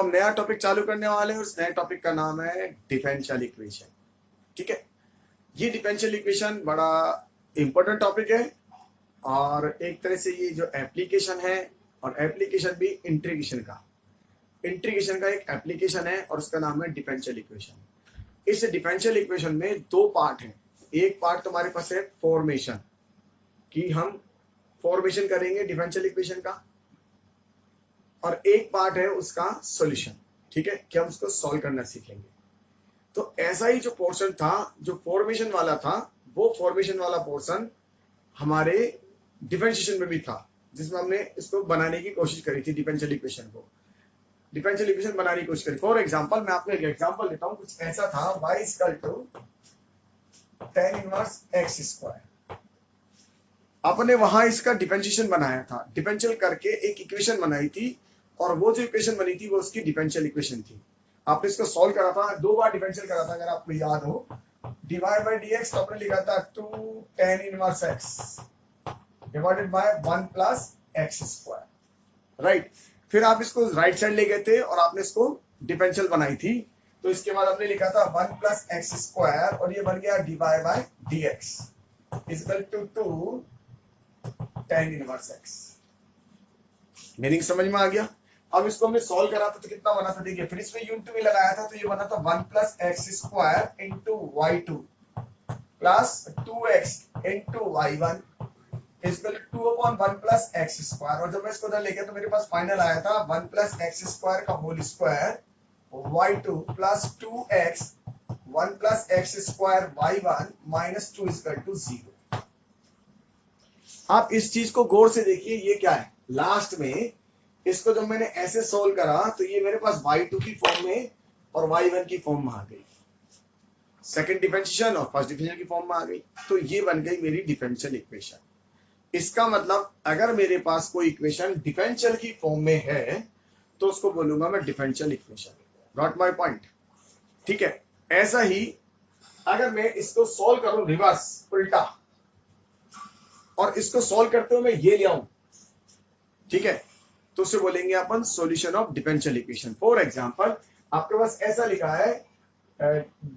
हम नया टॉपिक चालू करने वाले हैं और उस नए टॉपिक का नाम है डिफरेंशियल इक्वेशन। ठीक है, ये डिफरेंशियल इक्वेशन बड़ा इंपॉर्टेंट टॉपिक है और एक तरह से ये जो एप्लीकेशन है, और एप्लीकेशन भी इंटीग्रेशन का एक एप्लीकेशन है और उसका नाम है डिफरेंशियल इक्वेशन। इस डिफरेंशियल इक्वेशन में दो पार्ट हैं। एक पार्ट तुम्हारे पास है फॉर्मेशन, कि हम फॉर्मेशन करेंगे डिफरेंशियल इक्वेशन का, और एक पार्ट है उसका सॉल्यूशन। ठीक है, कि हम उसको सॉल्व करना सीखेंगे। तो ऐसा ही जो पोर्शन था, जो फॉर्मेशन वाला था, वो फॉर्मेशन वाला पोर्शन हमारे डिफरेंशिएशन में भी था, जिसमें हमने इसको बनाने की कोशिश करी थी। डिफरेंशियल इक्वेशन बनाने की कोशिश करी। फॉर एग्जांपल, मैं आपको एक एग्जांपल देता हूं। कुछ ऐसा था, y = tan inverse x square. आपने वहां इसका डिफरेंशिएशन बनाया था, डिफरेंशियल करके एक इक्वेशन बनाई थी, और वो जो इक्वेशन बनी थी वो उसकी डिफरेंशियल इक्वेशन थी। आपने इसको सॉल्व करा था, दो बार डिफरेंशियल करा था, अगर आपको याद हो। dy/dx तो आपने लिखा था 2 tan inverse x divided bye 1 + x square, right. फिर आप इसको राइट साइड ले गए थे और आपने इसको डिफरेंशियल बनाई थी। तो इसके बाद आपने लिखा था 1 + x स्क्वायर, और ये बन गया dy/dx = 2 tan inverse x। Meaning समझ में आ गया। अब इसको हमने सॉल्व करा था तो कितना बना था, देखिए। फिर इसमें यूनिट भी लगाया था, तो ये बना था 1 + x square * y2 + 2x * y1 = 2/1 + x square. और जब मैं इसको उधर लेके, तो मेरे पास फाइनल आया था 1 + x स्क्वायर का whole square y2 + 2x 1 + x स्क्वायर y1 - 2 = 0। आप इस चीज को गौर से देखिए, ये क्या है। लास्ट में इसको जब मैंने ऐसे सोल्व करा, तो ये मेरे पास y2 की फॉर्म में और y1 की फॉर्म में आ गई। सेकंड डिफरेंशिएशन और फर्स्ट डिफरेंशिएशन की फॉर्म में आ गई। तो ये बन गई मेरी डिफरेंशियल इक्वेशन। इसका मतलब, अगर मेरे पास कोई इक्वेशन डिफरेंशियल की फॉर्म में है, तो उसको बोलूंगा मैं differential equation. Got my point? ठीक है। ऐसा ही अगर मैं इसको सोल्व करूं रिवर्स, उल्टा, और इसको सोल्व करते हुए मैं ये ले आऊं, ठीक है, तो उसे बोलेंगे अपन solution of differential equation. For example, आपके पास ऐसा लिखा है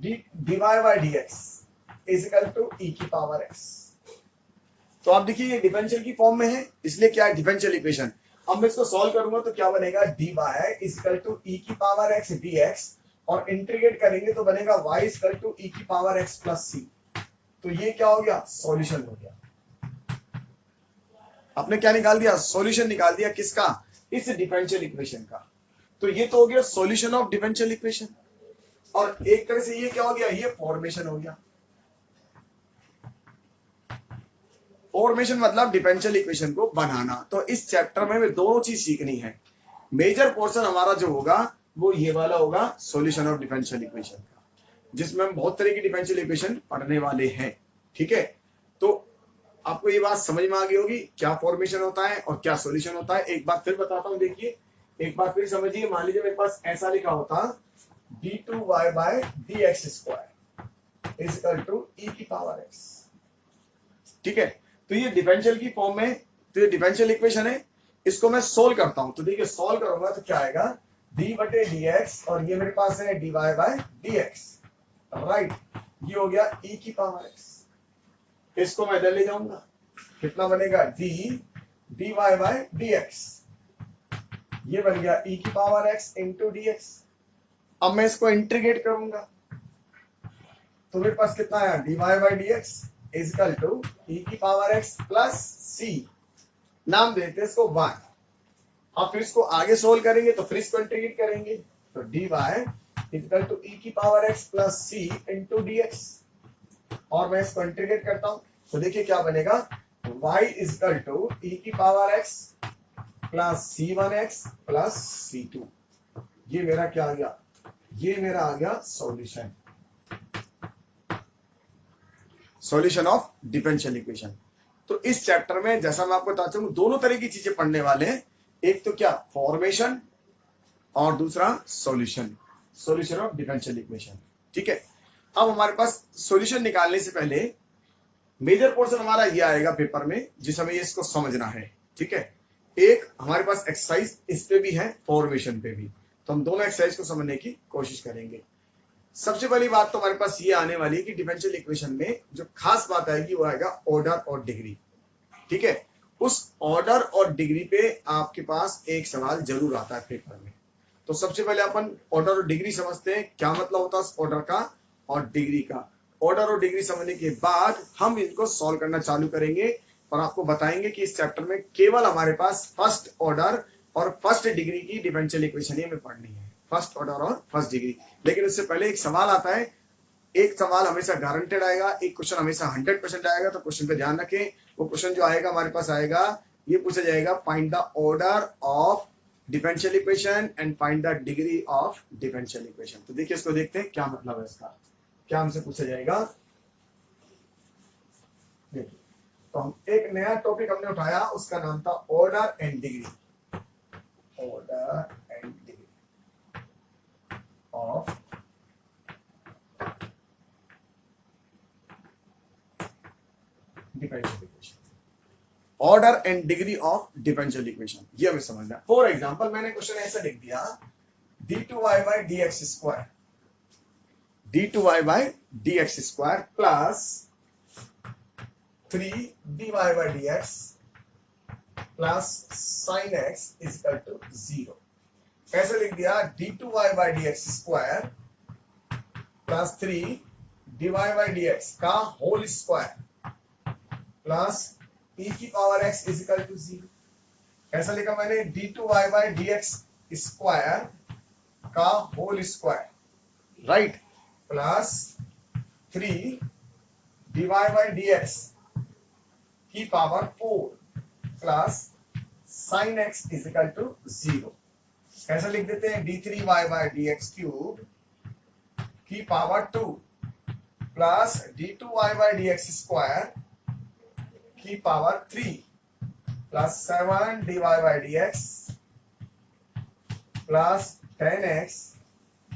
dy/dx = e⁻x। तो आप देखिए, ये डिफरेंशियल की फॉर्म में है, इसलिए क्या है, डिफरेंशियल इक्वेशन। अब मैं इसको सॉल्व करूंगा तो क्या बनेगा, dy = e⁻x dx, और इंटीग्रेट करेंगे तो बनेगा y = e⁻x + c। तो ये क्या हो गया, सॉल्यूशन हो गया। आपने क्या निकाल दिया, सॉल्यूशन निकाल दिया। किसका, इस डिफरेंशियल इक्वेशन का। तो ये तो हो गया सॉल्यूशन ऑफ डिफरेंशियल इक्वेशन। और एक तरह से ये क्या हो गया, ये फॉर्मेशन हो गया। फॉर्मेशन मतलब डिफरेंशियल इक्वेशन को बनाना। तो इस चैप्टर में हमें दोनों चीज सीखनी है। मेजर पोर्शन हमारा जो होगा वो ये वाला होगा, सॉल्यूशन ऑफ डिफरेंशियल इक्वेशन का, जिसमें हम बहुत तरह की डिफरेंशियल इक्वेशन पढ़ने वाले हैं। ठीक है, तो आपको ये बात समझ में आ गई होगी, क्या फॉर्मेशन होता है और क्या सॉल्यूशन होता है। एक बार फिर बताता हूं, देखिए, एक बार फिर समझिए। मान लीजिए मेरे पास ऐसा लिखा होता d2y/dx² = e⁻x। ठीक है, तो ये डिफरेंशियल की फॉर्म में, तो ये डिफरेंशियल इक्वेशन है। इसको मैं सोल्व करता हूं, तो देखिए सोल्व करूंगा तो क्या आएगा, d/dx, और ये मेरे पास है dy/dx, राइट। ये हो गया e⁻x। इसको मैं इधर ले जाऊंगा, कितना बनेगा, dy/dx, ये बन गया e⁻x * dx। अब मैं इसको इंटीग्रेट करूंगा तो मेरे पास कितना आया, dy/dx = e⁻x + c, नाम देते हैं इसको 1। अब फिर इसको आगे सोल्व करेंगे तो फिर इसको इंटीग्रेट करेंगे, तो dy = e⁻x + c * dx। और मैं इसको इंटीग्रेट करता हूं तो देखिए क्या बनेगा, y = e⁻x + c1x + c2। ये मेरा क्या आ गया, ये मेरा आ गया solution, solution of differential equation. तो इस चैप्टर में, जैसा मैं आपको बताता हूं, दोनों तरह की चीजें पढ़ने वाले हैं। एक तो क्या, फॉर्मेशन, और दूसरा solution, solution of differential equation. ठीक है, अब हमारे पास सॉल्यूशन निकालने से पहले मेजर पोर्शन हमारा ये आएगा पेपर में, जिस हमें इसको समझना है। ठीक है, एक हमारे पास एक्सरसाइज इस पे भी है, फॉर्मेशन पे भी। तो हम दोनों एक्सरसाइज को समझने की कोशिश करेंगे। सबसे पहली बात तो हमारे पास ये आने वाली है कि डिफरेंशियल इक्वेशन में जो खास बात आएगी वो आएगा ऑर्डर और डिग्री। ठीक है, उस ऑर्डर और डिग्री पे आपके पास एक सवाल जरूर आता है पेपर में। तो सबसे पहले अपन ऑर्डर और डिग्री समझते हैं, क्या मतलब होता है ऑर्डर का और डिग्री का। ऑर्डर और डिग्री समझने के बाद हम इनको सॉल्व करना चालू करेंगे और आपको बताएंगे कि इस चैप्टर में केवल हमारे पास फर्स्ट ऑर्डर और फर्स्ट डिग्री की डिफरेंशियल इक्वेशन ही हमें पढ़नी है, फर्स्ट ऑर्डर और फर्स्ट डिग्री। लेकिन उससे पहले एक सवाल आता है, एक सवाल हमेशा गारंटेड आएगा, एक क्वेश्चन हमेशा 100% आएगा। तो क्वेश्चन पे ध्यान रखें, वो क्वेश्चन जो आएगा हमारे पास आएगा, ये पूछा जाएगा find the order of differential equation and find the degree of differential equation. तो देखिए इसको देखते हैं क्या मतलब है इसका, क्या हमसे पूछा जाएगा। देखिए, तो हम एक नया टॉपिक हमने उठाया, उसका नाम था order and degree. Order and degree of differential equation, order and degree of differential equation, ये हमें समझना है। फॉर एग्जांपल मैंने क्वेश्चन ऐसा लिख दिया, d2y by dx square, d2y by dx square plus 3dy by dx plus sin x is equal to 0। कैसे लिख दिया, d2y by dx square plus 3dy by dx का होल स्क्वायर प्लस e की power x is equal to 0। कैसा लिखा मैंने, d2y by dx square का whole square, right, plus 3dy by dx की power 4 plus sin x is equal to 0। कैसे लिख देते हैं, d3y by dx क्यूब की power 2 plus d2y by dx square की power 3 plus 7dy by dx plus 10x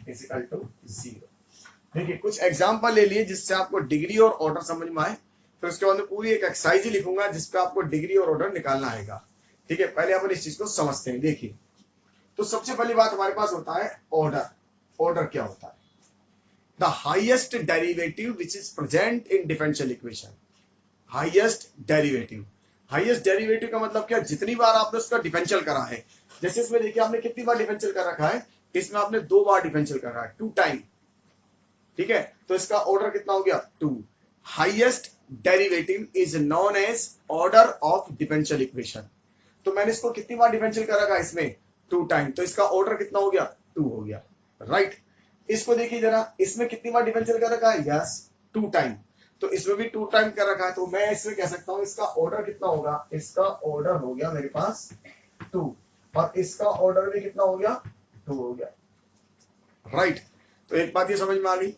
is equal to 0। देखिए कुछ example ले लिए जिससे आपको डिग्री और ऑर्डर समझ में आए, फिर उसके बाद पूरी एक एक्सरसाइज ही लिखूंगा जिसपे आपको डिग्री और ऑर्डर निकालना आएगा। ठीक है, पहले अपन इस चीज को समझते हैं। देखिए, तो सबसे पहली बात हमारे पास होता है ऑर्डर। ऑर्डर क्या होता है, the highest derivative which is present in differential equation. Highest derivative, highest derivative का मतलब क्या, जितनी बार आपने उसका डिफरेंशियल करा है। जैसे इसमें देखिए आपने कितनी बार डिफरेंशियल कर रखा है, इसमें आपने 2 बार डिफरेंशियल कर रहा है, 2 टाइम। ठीक है, तो इसका ऑर्डर कितना हो गया, 2। Highest derivative is known as order of differential equation. तो मैंने इसको कितनी बार डिफरेंशियल कर रखा है, इसमें 2 टाइम, तो इसका ऑर्डर कितना हो गया, 2 हो गया, राइट। इसको देखिए जरा, इसमें कितनी बार डिफरेंशियल कर रखा है, यस 2 टाइम, तो इसमें भी 2 टाइम कर रखा है। तो मैं इसमें कह सकता हूं इसका ऑर्डर कितना होगा, इसका ऑर्डर हो गया मेरे पास 2 और इसका ऑर्डर भी कितना हो गया, 2 हो गया, राइट। तो एक बात ये समझ में आ गई।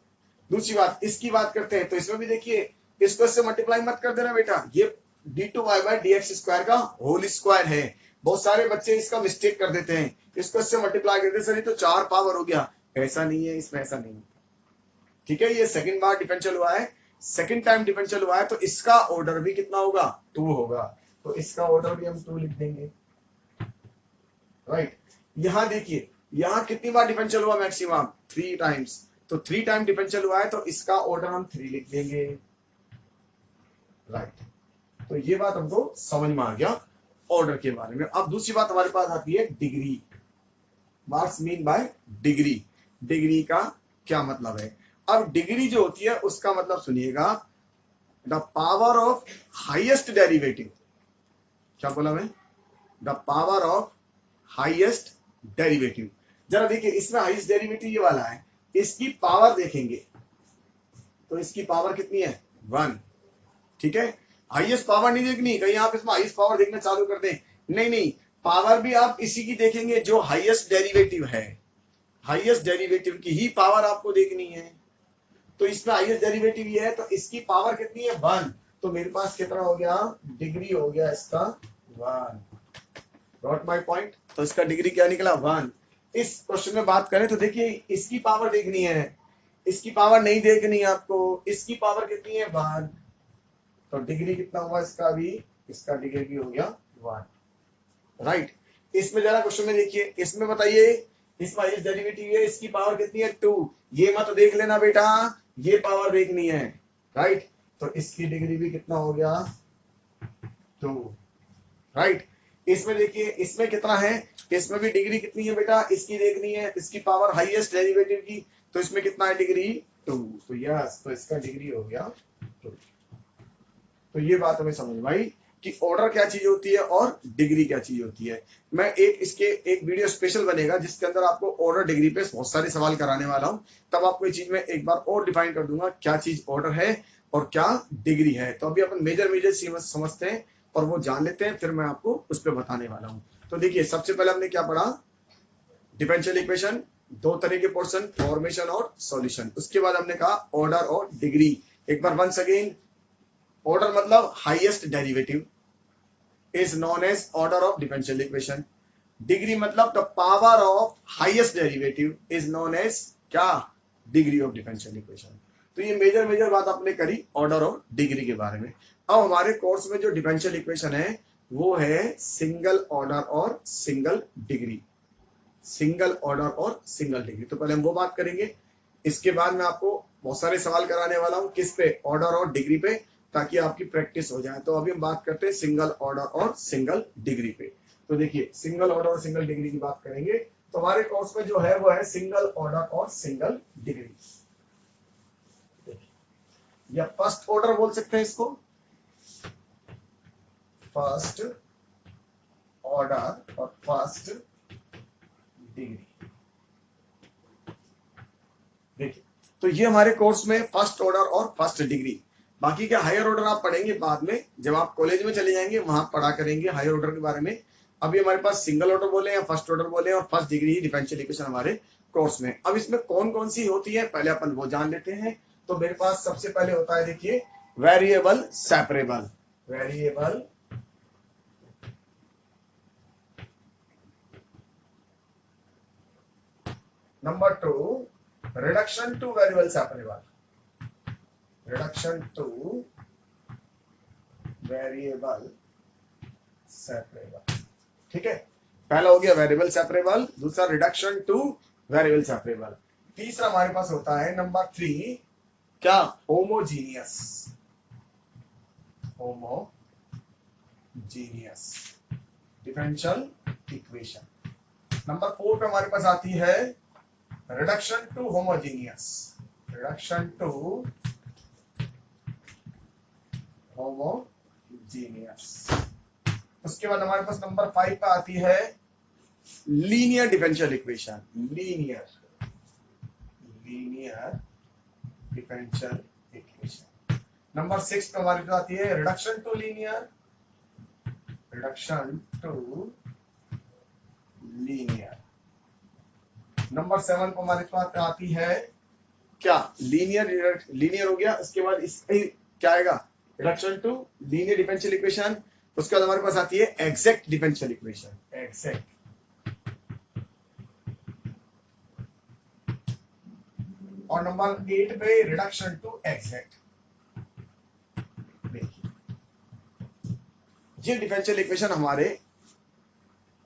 दूसरी बात इसकी बात करते हैं, तो इसमें भी देखिए इसको इससे मल्टीप्लाई मत कर देना बेटा, ये d2y by dx स्क्वायर का होल स्क्वायर है। बहुत सारे बच्चे इसका मिस्टेक कर देते हैं, इसको इससे मल्टीप्लाई कर देते, सर ये तो 4 पावर हो गया। ऐसा नहीं है, इसमें ऐसा नहीं है। ठीक है, ये सेकंड बार डिफरेंशियल हुआ है, सेकंड टाइम डिफरेंशियल हुआ है, तो इसका ऑर्डर भी कितना होगा, 2 होगा। तो इसका ऑर्डर भी हम 2 लिख देंगे, राइट। यहां देखिए, यहां कितनी बार डिफरेंशियल हुआ, मैक्सिमम 3 टाइम्स, तो 3 टाइम डिफरेंशियल हुआ है, तो इसका ऑर्डर हम 3 लिख देंगे, राइट। तो ये बात हमको समझ में आ गया ऑर्डर के बारे में। अब दूसरी बात हमारे पास आती है degree. What's mean by degree, degree का क्या मतलब है। अब डिग्री जो होती है उसका मतलब सुनिएगा, the power of highest derivative. क्या बोला मैं, the power of highest derivative. जरा देखिए इसमें हाईएस्ट डेरिवेटिव ये वाला है, इसकी पावर देखेंगे तो इसकी पावर कितनी है, 1। ठीक है, हाईएस्ट पावर नहीं देखनी, कहीं आप इसमें हाईएस्ट पावर देखना चालू कर दें, नहीं नहीं, पावर भी आप इसी की देखेंगे जो हाईएस्ट डेरिवेटिव है, हाईएस्ट डेरिवेटिव की ही पावर आपको देखनी है। तो इसमें हाईएस्ट डेरिवेटिव ये है, तो इसकी पावर कितनी है, 1। तो मेरे पास कितना हो गया, डिग्री हो गया इसका 1। Got my point. तो इसका डिग्री क्या निकला, 1। इस क्वेश्चन में बात करें तो देखिए इसकी पावर देखनी है, इसकी पावर नहीं देखनी है आपको, इसकी पावर कितनी है, 1। तो डिग्री कितना हुआ इसका भी, इसका डिग्री भी हो गया 1, राइट। इसमें जरा क्वेश्चन में देखिए, इसमें बताइए इसका हाईएस्ट डेरिवेटिव है, इसकी पावर कितनी है 2। ये मत देख लेना बेटा, ये पावर देखनी है, राइट। तो इसकी डिग्री भी कितना हो गया 2, राइट। इसमें देखिए इसमें कितना है, इसमें भी डिग्री कितनी है बेटा, इसकी देखनी है, इसकी पावर हाईएस्ट डेरिवेटिव की, तो इसमें कितना है डिग्री 2। तो यस, तो इसका डिग्री हो गया 2। तो ये बात हमें समझ में आई कि ऑर्डर क्या चीज होती है और डिग्री क्या चीज होती है। मैं एक वीडियो स्पेशल बनेगा जिसके अंदर आपको ऑर्डर डिग्री पे बहुत सारे सवाल कराने वाला हूं, तब आपको ये चीज में एक बार और डिफाइन कर दूंगा क्या चीज ऑर्डर है और क्या डिग्री है। तो अभी अपन मेजर समझते हैं और वो जान लेते हैं, फिर मैं आपको उस पर बताने वाला हूँ। तो देखिए सबसे पहले हमने क्या पढ़ा, डिफरेंशियल इक्वेशन, दो तरह के पोर्शन, फॉर्मेशन और सॉल्यूशन। उसके बाद हमने कहा ऑर्डर और डिग्री। एक बार वंस अगेन, ऑर्डर मतलब highest derivative is known as order of differential equation. Degree मतलब the power of highest derivative is known as क्या, डिग्री ऑफ डिफरेंशियल इक्वेशन। तो ये मेजर बात आपने करी ऑर्डर और डिग्री के बारे में। अब हमारे कोर्स में जो डिफरेंशियल इक्वेशन है वो है सिंगल ऑर्डर और सिंगल डिग्री, सिंगल ऑर्डर और सिंगल डिग्री। तो पहले हम वो बात करेंगे, इसके बाद मैं आपको बहुत सारे सवाल कराने वाला हूं, किस पे, ऑर्डर और डिग्री पे, ताकि आपकी प्रैक्टिस हो जाए। तो अभी हम बात करते हैं सिंगल ऑर्डर और सिंगल डिग्री पे। तो देखिए सिंगल ऑर्डर और सिंगल डिग्री की बात करेंगे, तो हमारे कोर्स में जो है वो है सिंगल ऑर्डर और सिंगल डिग्री। या फर्स्ट ऑर्डर बोल सकते हैं इसको, फर्स्ट ऑर्डर और फर्स्ट डिग्री। देखिए तो ये हमारे कोर्स में फर्स्ट ऑर्डर और फर्स्ट डिग्री। बाकी क्या हायर ऑर्डर आप पढ़ेंगे बाद में, जब आप कॉलेज में चले जाएंगे वहां पढ़ा करेंगे हायर ऑर्डर के बारे में। अभी हमारे पास सिंगल ऑर्डर बोले या फर्स्ट ऑर्डर बोले और फर्स्ट डिग्री ही डिफरेंशियल इक्वेशन हमारे कोर्स में। अब इसमें कौन कौन सी होती है पहले अपन वो जान लेते हैं। तो मेरे पास सबसे पहले होता है देखिए variable separable, variable number 2 reduction to variable separable, reduction to variable separable. ठीक है, पहला हो गया वेरिएबल सेपरेबल, दूसरा रिडक्शन टू वेरिएबल सेपरेबल। तीसरा हमारे पास होता है नंबर 3 क्या, homogeneous, homogeneous differential equation. Number 4 पे हमारे पास आती है reduction to homogeneous, reduction to homogeneous. उसके बाद हमारे पास नंबर 5 पे आती है linear differential equation, linear differential equation. Number 6 पे हमारे पास आती है reduction to linear, reduction to linear. Number 7 पे हमारे पास आती है क्या, लीनियर, लीनियर हो गया। उसके बाद इसमें क्या आएगा, reduction to linear differential equation. उसके बाद हमारे पास आती है एग्जैक्ट डिफरेंशियल इक्वेशन, एग्जैक्ट। और नंबर 8 पे रिडक्शन टू एग्जैक्ट। ये डिफरेंशियल इक्वेशन हमारे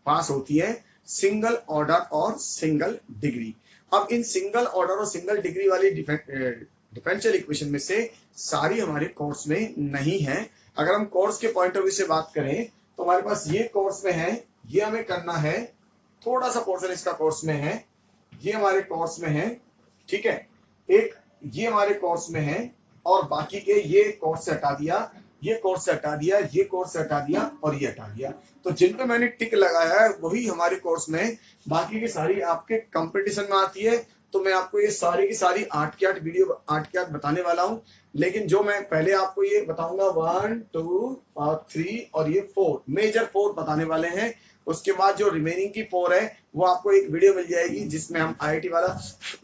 पास होती है सिंगल ऑर्डर और सिंगल डिग्री। अब इन सिंगल ऑर्डर और सिंगल डिग्री वाली डिफरेंशियल इक्वेशन में से सारी हमारे कोर्स में नहीं है। अगर हम कोर्स के पॉइंट ऑफ व्यू से बात करें तो हमारे पास ये कोर्स में है, ये हमें करना है, थोड़ा सा पोर्शन इसका कोर्स में है, ये हमारे कोर्स में है, ठीक है, एक ये हमारे कोर्स में है, और बाकी के ये कोर्स से हटा दिया, ये कोर्स से हटा दिया, ये कोर्स से हटा दिया और ये हटा दिया। तो जिन पे मैंने टिक लगाया है वही हमारे कोर्स में, बाकी की सारी आपके कंपटीशन में आती है। तो मैं आपको ये सारी की सारी 8 की 8 वीडियो 8 की 8 बताने वाला हूं। लेकिन जो मैं पहले आपको ये बताऊंगा 1 2 और 3 और ये 4 मेजर 4 बताने वाले हैं। उसके बाद जो रिमेनिंग की 4 है वो आपको एक वीडियो मिल जाएगी जिसमें हम IIT वाला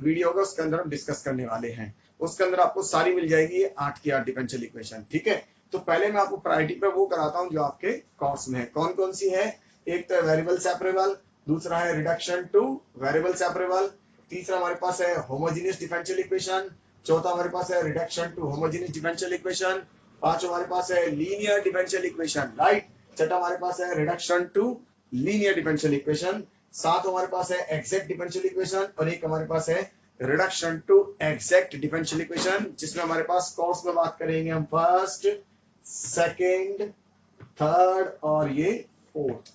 वीडियो होगा, उसके अंदर हम डिस्कस करने वाले हैं। उसके अंदर आपको सारी मिल जाएगी 8 की 8 डिफरेंशियल इक्वेशन, ठीक है। तो पहले मैं आपको प्रायोरिटी पे वो कराता हूं जो आपके कोर्स में है। कौन कौन सी है, एक तो वेरिएबल सेपरेबल, दूसरा है रिडक्शन टू वेरिएबल सेपरेबल, तीसरा हमारे पास है होमोजेनियस डिफरेंशियल इक्वेशन, चौथा हमारे पास है reduction to homogeneous differential equation, पांचवा हमारे पास है लीनियर डिफरेंशियल इक्वेशन, राइट, छठा हमारे पास है reduction to linear differential equation, साथ हमारे पास है एग्जैक्ट डिफरेंशियल इक्वेशन और एक हमारे पास है reduction to exact differential equation, जिसमें हमारे पास कोर्स में बात करेंगे हम फर्स्ट, सेकंड, थर्ड और ये फोर्थ,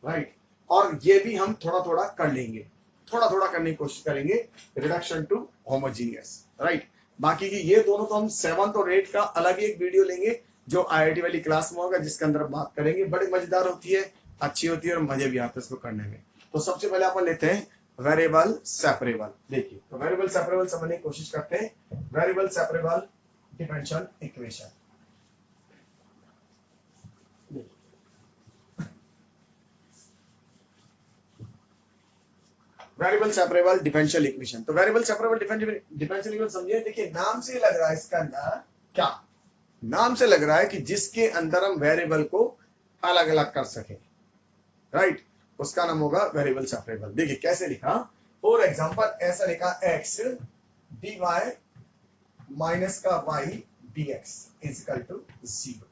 राइट। और ये भी हम थोड़ा थोड़ा कर लेंगे, थोड़ा थोड़ा करने की कोशिश करेंगे, रिडक्शन टू होमोजीनियस, राइट। बाकी की ये दोनों तो हम 7th और 8th का अलग ही एक वीडियो लेंगे जो IIT वाली क्लास में होगा, जिसके अंदर बात करेंगे। बड़ी मजेदार होती है, अच्छी होती है और मजे भी आते हैं इसको करने में। तो सबसे पहले अपन लेते हैं वेरिएबल सेपरेबल। देखिए, तो वेरिएबल सेपरेबल समझने की कोशिश करते हैं। Variable separable differential equation, variable separable differential equation. तो वेरिएबल सेपरेबल डिफरेंशियल इक्वेशन समझिए, देखिए नाम से लग रहा है इसका अंदर, क्या नाम से लग रहा है कि जिसके अंदर हम वेरिएबल को अलग अलग कर सके, राइट, उसका नाम होगा वेरिएबल सेपरेबल। देखिए कैसे लिखा, फॉर एग्जांपल ऐसा लिखा x dy माइनस का y dx is equal to 0।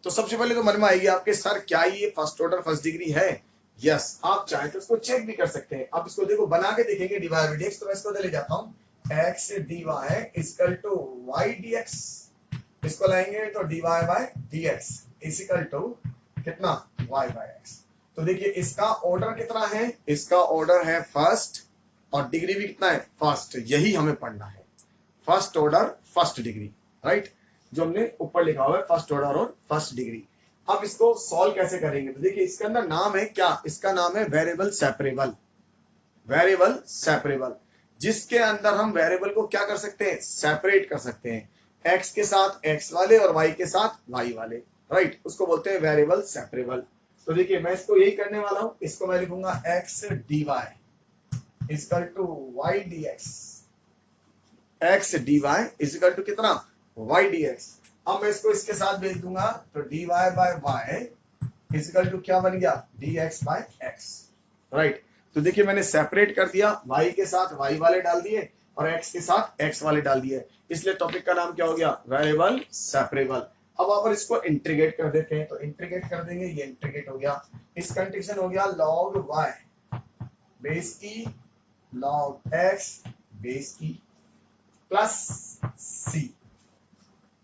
तो सबसे पहले तो मन में आएगी आपके, सर क्या ये फर्स्ट ऑर्डर फर्स्ट डिग्री है? यस, आप चाहे तो इसको चेक भी कर सकते हैं। अब इसको देखो बना के देखेंगे dy by dx। तो मैं इसको ले जाता हूँ, x dy is equal to y dx, इसको लाएंगे तो dy by dx is equal to कितना, y by x। तो देखिए इसका ऑर्डर कितना है, इसका ऑर्डर है फर्स्ट और डिग्री भी कितना है, फर्स्ट। यही हमें पढ़ना है, first order first degree, right, जो हमने ऊपर लिखा हुआ है फर्स्ट ऑर्डर और फर्स्ट डिग्री। अब इसको सॉल्व कैसे करेंगे, तो देखिए इसके अंदर नाम है क्या, इसका नाम है वेरिएबल सेपरेबल। वेरिएबल सेपरेबल, जिसके अंदर हम वेरिएबल को क्या कर सकते हैं, सेपरेट कर सकते हैं, x के साथ x वाले और y के साथ y वाले, राइट, उसको बोलते हैं वेरिएबल सेपरेबल। तो देखिए मैं इसको यही करने वाला हूं, इसको मैं लिखूंगा x dy equal to y dx, x dy equal to कितना, y dx। अब मैं इसको इसके साथ भेज दूंगा तो dy by y equal to क्या बन गया, dx बाय x, राइट। तो देखिए मैंने सेपरेट कर दिया, y के साथ y वाले डाल दिए और x के साथ x वाले डाल दिए, इसलिए टॉपिक का नाम क्या हो गया, वेरिएबल सेपरेबल। अब आप इसको इंटीग्रेट कर देते हैं, तो इंटीग्रेट कर देंगे, ये इंटीग्रेट हो गया, इस कंडीशन हो गया log y बेस ई log x base E plus c।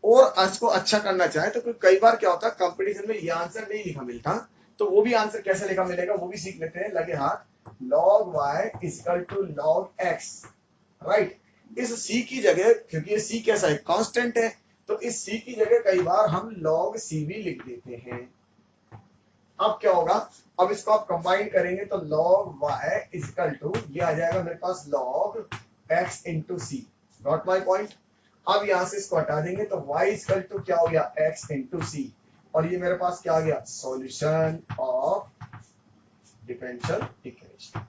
और इसको अच्छा करना चाहे तो कई बार क्या होता है कंपटीशन में ये आंसर नहीं लिखा मिलता, तो वो भी आंसर कैसे लिखा मिलेगा वो भी सीख लेते हैं, लगे हाथ। log y equal to log x, right. इस c की जगह, क्योंकि ये c कैसा है, कांस्टेंट है, तो इस c की जगह कई बार हम log c भी लिख देते हैं। अब क्या होगा, अब इसको आप कंबाइन करेंगे तो log y इक्वल टू ये आ जाएगा मेरे पास log x into C, got my point. अब यहां से इसको हटा देंगे तो y इक्वल टू क्या हो गया, x इंटू सी, और ये मेरे पास क्या आ गया, सॉल्यूशन ऑफ डिफरेंशियल इक्वेशन।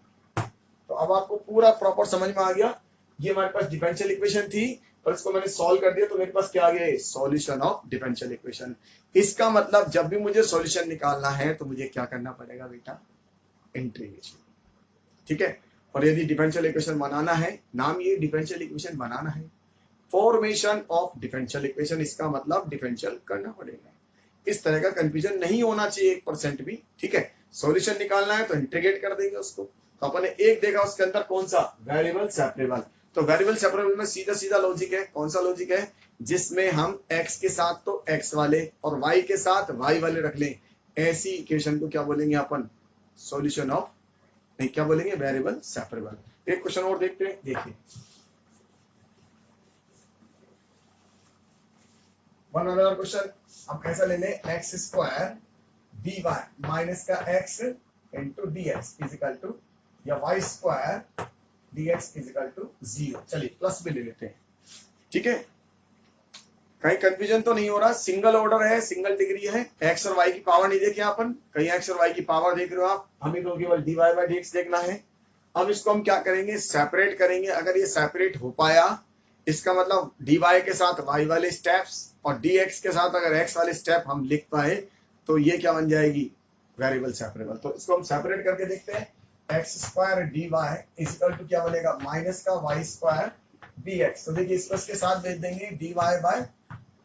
तो अब आपको पूरा प्रॉपर समझ में आ गया, ये हमारे पास डिफरेंशियल इक्वेशन थी और इसको मैंने सॉल्व कर दिया, तो मेरे पास क्या आ गया, सॉल्यूशन ऑफ डिफरेंशियल इक्वेशन। इसका मतलब जब भी मुझे सॉल्यूशन निकालना है तो मुझे क्या करना पड़ेगा बेटा, इंटीग्रेशन, ठीक है। और यदि डिफरेंशियल इक्वेशन बनाना है, नाम ये डिफरेंशियल इक्वेशन बनाना है, फॉर्मेशन ऑफ डिफरेंशियल इक्वेशन, इसका मतलब डिफरेंशियल करना पड़ेगा। इस तरह का कंफ्यूजन नहीं होना चाहिए 1% भी, ठीक है। सॉल्यूशन निकालना है तो इंटीग्रेट कर देंगे उसको। तो अपन ने एक देखा उसके अंदर कौन सा, वेरिएबल सेपरेबल। तो वेरिएबल सेपरेबल में सीधा सीधा लॉजिक है, कौन सा लॉजिक है, जिसमें हम x के साथ तो x वाले और y के साथ y वाले रख लें, ऐसी इक्वेशन को क्या बोलेंगे अपन, सॉल्यूशन ऑफ, नहीं क्या बोलेंगे, वेरिएबल सेपरेबल। एक क्वेश्चन और देखते हैं, देखिए वन अनदर क्वेश्चन। अब कैसा ले लें, एक्स स्क्वायर dy माइनस का x into dx is equal to, या y square dx is equal to 0। चलिए प्लस भी ले लेते हैं, ठीक है। कहीं कंफ्यूजन तो नहीं हो रहा, सिंगल ऑर्डर है, सिंगल डिग्री है, x और y की पावर नहीं देखे अपन, कहीं x और y की पावर देख रहे हो आप, हमें तो केवल dy बाय dx देखना है। अब इसको हम क्या करेंगे, सेपरेट करेंगे। अगर ये सेपरेट हो पाया, इसका मतलब dy के साथ y वाले स्टेप्स और dx के साथ अगर x वाले स्टेप हम लिख पाए तो ये क्या बन जाएगी, वेरिएबल सेपरेबल। तो इसको हम सेपरेट करके देखते हैं, x square dy equal to क्या बनेगा, माइनस का y स्क्वायर dx। तो देखिए इसको इसके साथ भेज देंगे, dy बाय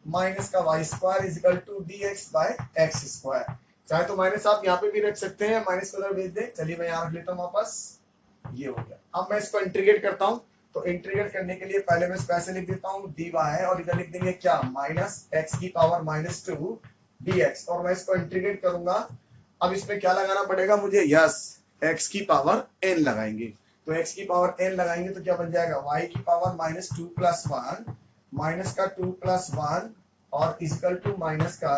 माइनस का y square equal to dx by x square. चाहे तो माइनस आप यहाँ पे भी रख सकते हैं, माइनस को उधर भेज दें। चलिए मैं यहाँ रख लेता हूँ वापस, ये हो गया। अब मैं इसको इंटीग्रेट करता हूँ, तो इंटीग्रेट करने के लिए पहले मैं इसको ऐसे लिख देता हूँ dy है, और इधर लिख देंगे क्या, माइनस एक्स की पावर माइनस 2 dx, और मैं इसको इंटीग्रेट करूंगा। अब इसमें क्या लगाना पड़ेगा मुझे, यस, x की पावर n लगाएंगे। तो x की पावर n लगाएंगे तो क्या बन जाएगा, y की पावर माइनस 2 प्लस 1, माइनस का 2 प्लस 1 और इक्वल टू माइनस का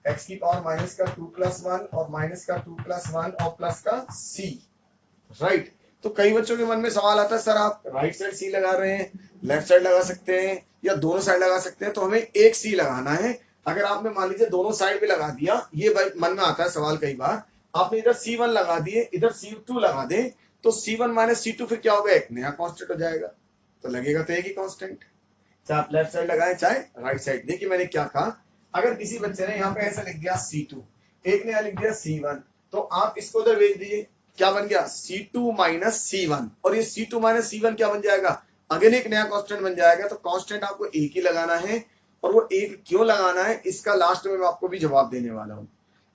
x की पावर माइनस का 2 प्लस 1 और माइनस का 2 प्लस 1 और प्लस का c, राइट। तो कई बच्चों के मन में सवाल आता है, सर आप राइट साइड सी लगा रहे हैं, लेफ्ट साइड लगा सकते हैं या दोनों साइड लगा सकते हैं, तो हमें एक सी लगाना है। अगर आपने मान लीजिए दोनों साइड भी लगा दिया, ये मन में आता है सवाल कई बार, आपने इधर C1 लगा दिए, इधर C2 लगा दे, तो C1 माइनस C2 फिर क्या होगा, एक नया कांस्टेंट हो जाएगा। तो लगेगा तो एक ही कांस्टेंट, चाहे आप लेफ्ट साइड लगाए चाहे राइट साइड। देखिए मैंने क्या कहा, अगर किसी बच्चे ने यहाँ पे ऐसा लिख दिया C2, एक ने लिख दिया C1, तो आप इसको उधर भेज दीजिए, क्या बन गया, C2 माइनस C1, और ये C2 माइनस C1 क्या बन जाएगा, अगेन एक नया कांस्टेंट बन जाएगा। तो कांस्टेंट आपको एक ही लगाना है, और वो एक क्यों लगाना है इसका लास्ट में मैं आपको भी जवाब देने वाला हूँ।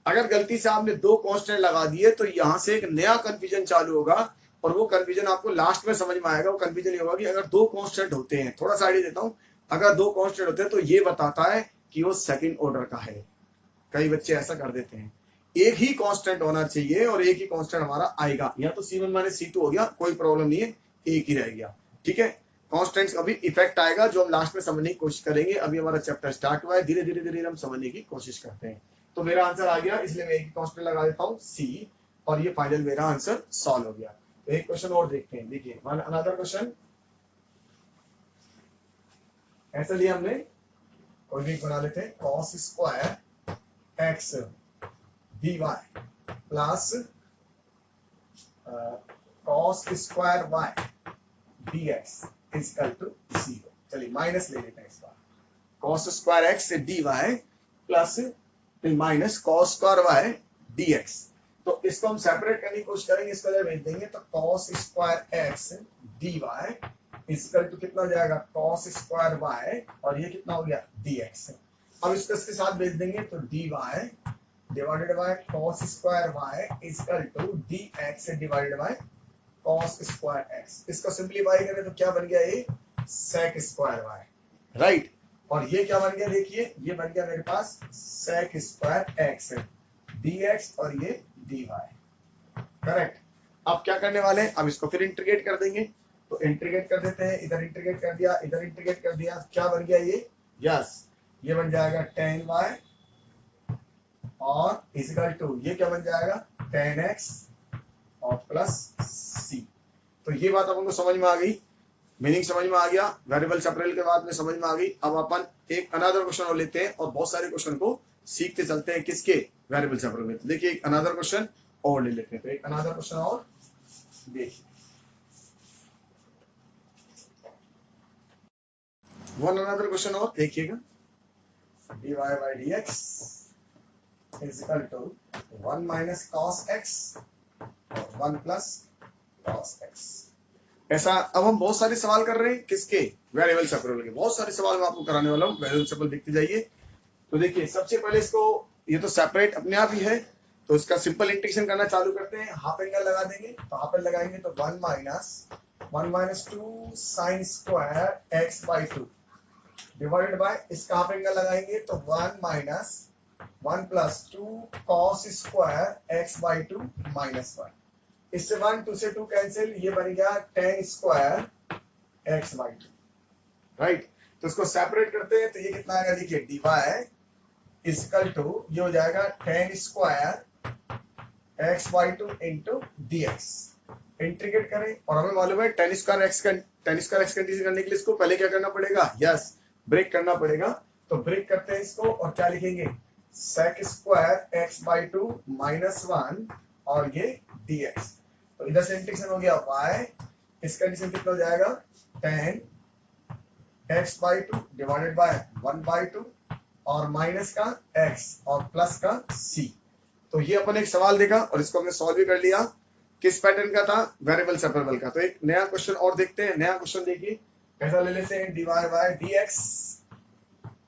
अगर गलती से आपने दो कांस्टेंट लगा दिए तो यहाँ से एक नया कंफ्यूजन चालू होगा, और वो कंफ्यूजन आपको लास्ट में समझ में आएगा। वो कंफ्यूजन ये होगा कि अगर दो कांस्टेंट होते हैं, थोड़ा सा आइडिया देता हूँ, अगर दो कांस्टेंट होते हैं तो ये बताता है कि वो सेकंड ऑर्डर का है। कई बच्चे ऐसा कर देते हैं, एक ही कांस्टेंट होना चाहिए और एक ही कांस्टेंट हमारा आएगा, या तो C1 माइनस C2 हो गया, कोई प्रॉब्लम नहीं है, एक ही रह गया, ठीक है। कांस्टेंट्स का भी इफेक्ट आएगा जो हम लास्ट में समझने की कोशिश करेंगे। अभी हमारा चैप्टर स्टार्ट हुआ है, धीरे धीरे धीरे हम समझने की कोशिश करते हैं। तो मेरा आंसर आ गया, इसलिए मैं एक ही कांस्टेंट लगा देता हूँ C, और ये फाइनल मेरा आंसर सॉल्व हो गया। तो एक क्वेश्चन और देखते हैं, देखिए अनदर क्वेश्चन ऐसा लिया हमने, कोई भी बना लेते हैं, cos square x dy plus cos square y dx equal to 0। चलिए माइनस ले लेते हैं इस बार, cos square x dy plus minus cos square y dx। तो इसको हम सेपरेट करने की कोशिश करेंगे, इसको जब भेज देंगे तो cos square x dy equal to कितना हो जाएगा, cos स्क्वायर y, और ये कितना हो गया dx। अब इसको इसके साथ भेज देंगे तो dy divided by cos square y equal to dx divided by cos square x। इसको सिंपलीफाई करें तो क्या बन गया, ये sec स्क्वायर y, राइट। और ये क्या बन गया, देखिए ये बन गया मेरे पास sec स्क्वायर x dx और ये dy, करेक्ट। अब क्या करने वाले हैं, अब इसको फिर इंटीग्रेट कर देंगे। तो इंटीग्रेट कर देते हैं, इधर इंटीग्रेट कर दिया, इधर इंटीग्रेट कर दिया, क्या बन गया ये, यस, ये बन जाएगा tan y और इक्वल टू ये क्या बन जाएगा tan x और प्लस c। तो ये बात अपन को समझ में आ गई, मीनिंग समझ में आ गया, वेरिएबल सेपरेट के बाद में समझ में आ गई। अब अपन एक अनदर क्वेश्चन और लेते हैं, और बहुत सारे क्वेश्चन को सीखते चलते हैं, किसके, वेरिएबल सेपरेट में। तो देखिए एक अनदर क्वेश्चन और ले लेते हैं, तो एक अनदर क्वेश्चन और देखिए, वन अनदर क्वेश्चन और देखिएगा, dy by dx is equal to 1 minus cos x और 1 plus cos x। ऐसा अब हम बहुत सारे सवाल कर रहे हैं, किसके, वेरिएबल सेपरेबल के। बहुत सारे सवाल मैं आपको कराने वाला हूँ, वेरिएबल सेपरेबल देखते जाइए। तो देखिए सबसे पहले इसको, ये तो सेपरेट अपने आप ही है, तो इसका सिंपल इंटीग्रेशन करना चालू करते हैं। हाफ एंगल लगा देंगे, तो हाफ एंगल लगाएंगे तो 1 minus 2 sine square x by 2 divided by, इसका हाफ एंगल लगाएंगे तो 1 plus 2 cos square x by 2 minus 1। इससे 1 2 से 2 कैंसिल, ये बन गया tan square x by 2, right. तो इसको सेपरेट करते हैं तो ये कितना आएगा, देखिए dy इक्वल टू ये हो जाएगा tan square x by 2 into dx। Integrate करें, और हमें मालूम है tan स्क्वायर x कंडीशन करने के लिए इसको पहले क्या करना पड़ेगा, यस, ब्रेक करना पड़ेगा। तो ब्रेक करते हैं इसको, और क्या लिखेंगे, sec square x by 2 minus 1 और ये dx। तो इधर से इंटीग्रेशन हो गया y, इस कंडीशन कितना हो जाएगा, tan x by 2 divided by 1 by 2 और माइनस का x और प्लस का c। तो ये अपन एक सवाल देखा और इसको हमने सॉल्व भी कर लिया। किस पैटर्न का था, वेरिएबल सेपरेबल का। तो एक नया क्वेश्चन और देखते हैं। नया क्वेश्चन देखिए कैसा ले लेते हैं, dy bye dx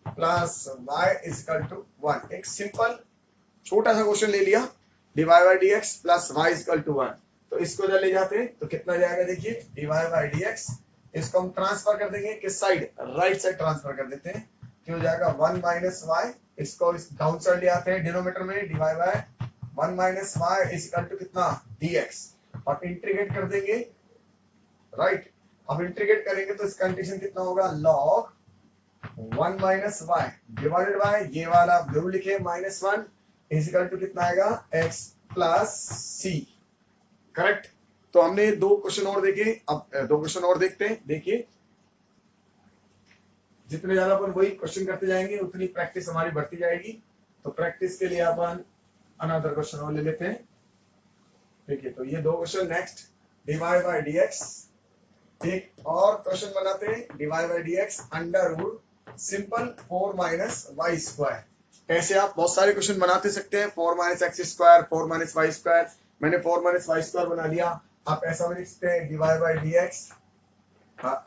plus y equal to 1। एक सिंपल छोटा सा क्वेश्चन ले लिया, d y by d x plus y equal to 1, तो इसको जब ले जाते हैं तो कितना जाएगा, देखिए डिवाई बाई डी एक्स, इसको हम ट्रांसफर कर देंगे किस साइड, राइट साइड ट्रांसफर कर देते हैं, क्यों जाएगा 1 माइनस वाई, इसको इस डाउन साइड ले आते हैं डिनोमीटर में, d y by 1 minus y equal to कितना dx, और इंटीग्रेट कर देंगे, राइट। अब इंटीग्रेट करेंगे तो इसका इंटीग्रेशन कितना होगा, log 1 minus y divided by ये वाला जरूर लिखे -1 इक्वल टू कितना आएगा, x प्लस सी, करेक्ट। तो हमने दो क्वेश्चन और देखे, अब दो क्वेश्चन और देखते हैं। देखिए जितने ज्यादा अपन वही क्वेश्चन करते जाएंगे उतनी प्रैक्टिस हमारी बढ़ती जाएगी, तो प्रैक्टिस के लिए अपन अनदर क्वेश्चन और ले लेते हैं। देखिए तो ये दो question next, d y by dx, एक और क्वेश्चन बनाते हैं d y by dx under root simple 4 minus y square. ऐसे आप बहुत सारे क्वेश्चन बनाते सकते हैं, 4 minus x square, 4 minus y square, मैंने 4 माइनस वाई स्क्वायर बना लिया। आप ऐसा भी लिख सकते हैं d y by dx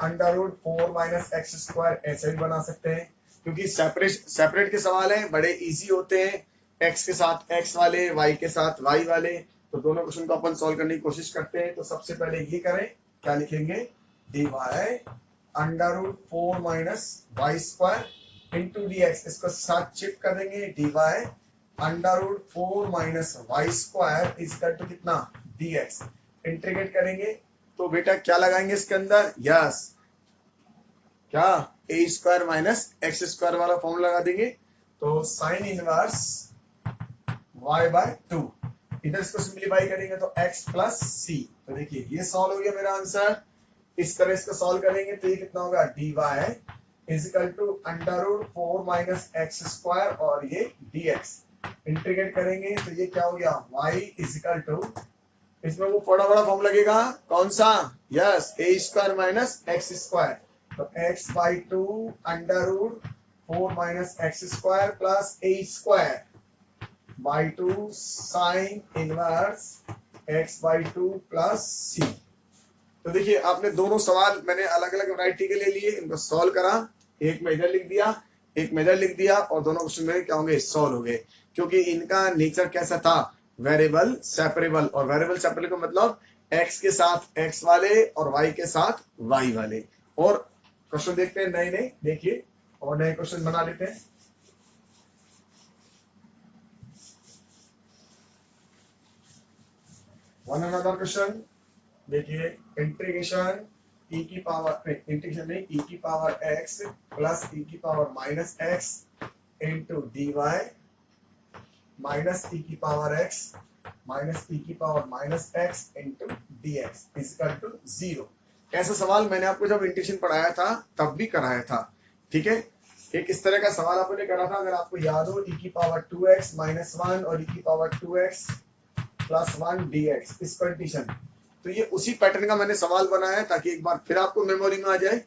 under root 4 minus x square, ऐसे भी बना सकते हैं, क्योंकि सेपरेट के सवाल हैं, बड़े इजी होते हैं, एक्स के साथ एक्स वाले, वाई के साथ वाई वाले, तो दोनों क्वेश्चन को अपन सॉल्व करने की कोशिश करते हैं। तो सबसे पहले ये करें, क्या लिखेंगे, d y under root 4 minus y square into dx, इसको साथ शिफ्ट कर देंगे, d y under root 4 minus y square equal to कितना, dx, इंटीग्रेट करेंगे तो बेटा क्या लगाएंगे इसके अंदर, यस क्या a square minus x square वाला फॉर्म लगा देंगे, तो साइन इनवर्स y बाय 2, इधर इसको सिंप्लीफाई करेंगे तो x प्लस सी, तो देखिए ये सॉल्व हो गया मेरा आंसर। इस तरह इसको सॉल्व करेंगे तो ये कितना होगा, dy equal to under root 4 minus x square और ये dx, इंटीग्रेट करेंगे तो ये क्या हो गया, y इजिकल टू, इसमें वो बड़ा बड़ा फॉर्म लगेगा, कौन सा, yes a square minus x square, तो x by 2 under root 4 minus x square plus a square by 2 sine inverse x by 2 plus c. तो देखिए आपने दोनों सवाल मैंने अलग अलग वैरायटी के ले लिए, इनको सॉल्व करा, एक में इधर लिख दिया, एक में इधर लिख दिया, और दोनों क्वेश्चन में क्या होंगे, सॉल्व हो गए, क्योंकि इनका नेचर कैसा था, वेरिएबल सेपरेबल, और वेरिएबल सेपरेबल का मतलब x के साथ x वाले और y के साथ y वाले। और क्वेश्चन देखते हैं नए नए, देखिए और नए क्वेश्चन बना लेते हैं। वन अनदर क्वेश्चन, देखिए इंटीग्रेशन e की पावर, इंटीग्रेशन नहीं, e की पावर x प्लस e की power minus x into dy minus e की पावर x माइनस e की power minus x into dx equal to 0। ऐसा सवाल मैंने आपको जब इंटीग्रेशन पढ़ाया था तब भी कराया था, ठीक है। एक इस तरह का सवाल आपने करा था, अगर आपको याद हो, e की पावर 2x माइनस 1 और e की पावर 2x प्लस 1 dx इस कंडीशन, तो ये उसी पैटर्न का मैंने सवाल बनाया है ताकि एक बार फिर आपको मेमोरी में आ जाए।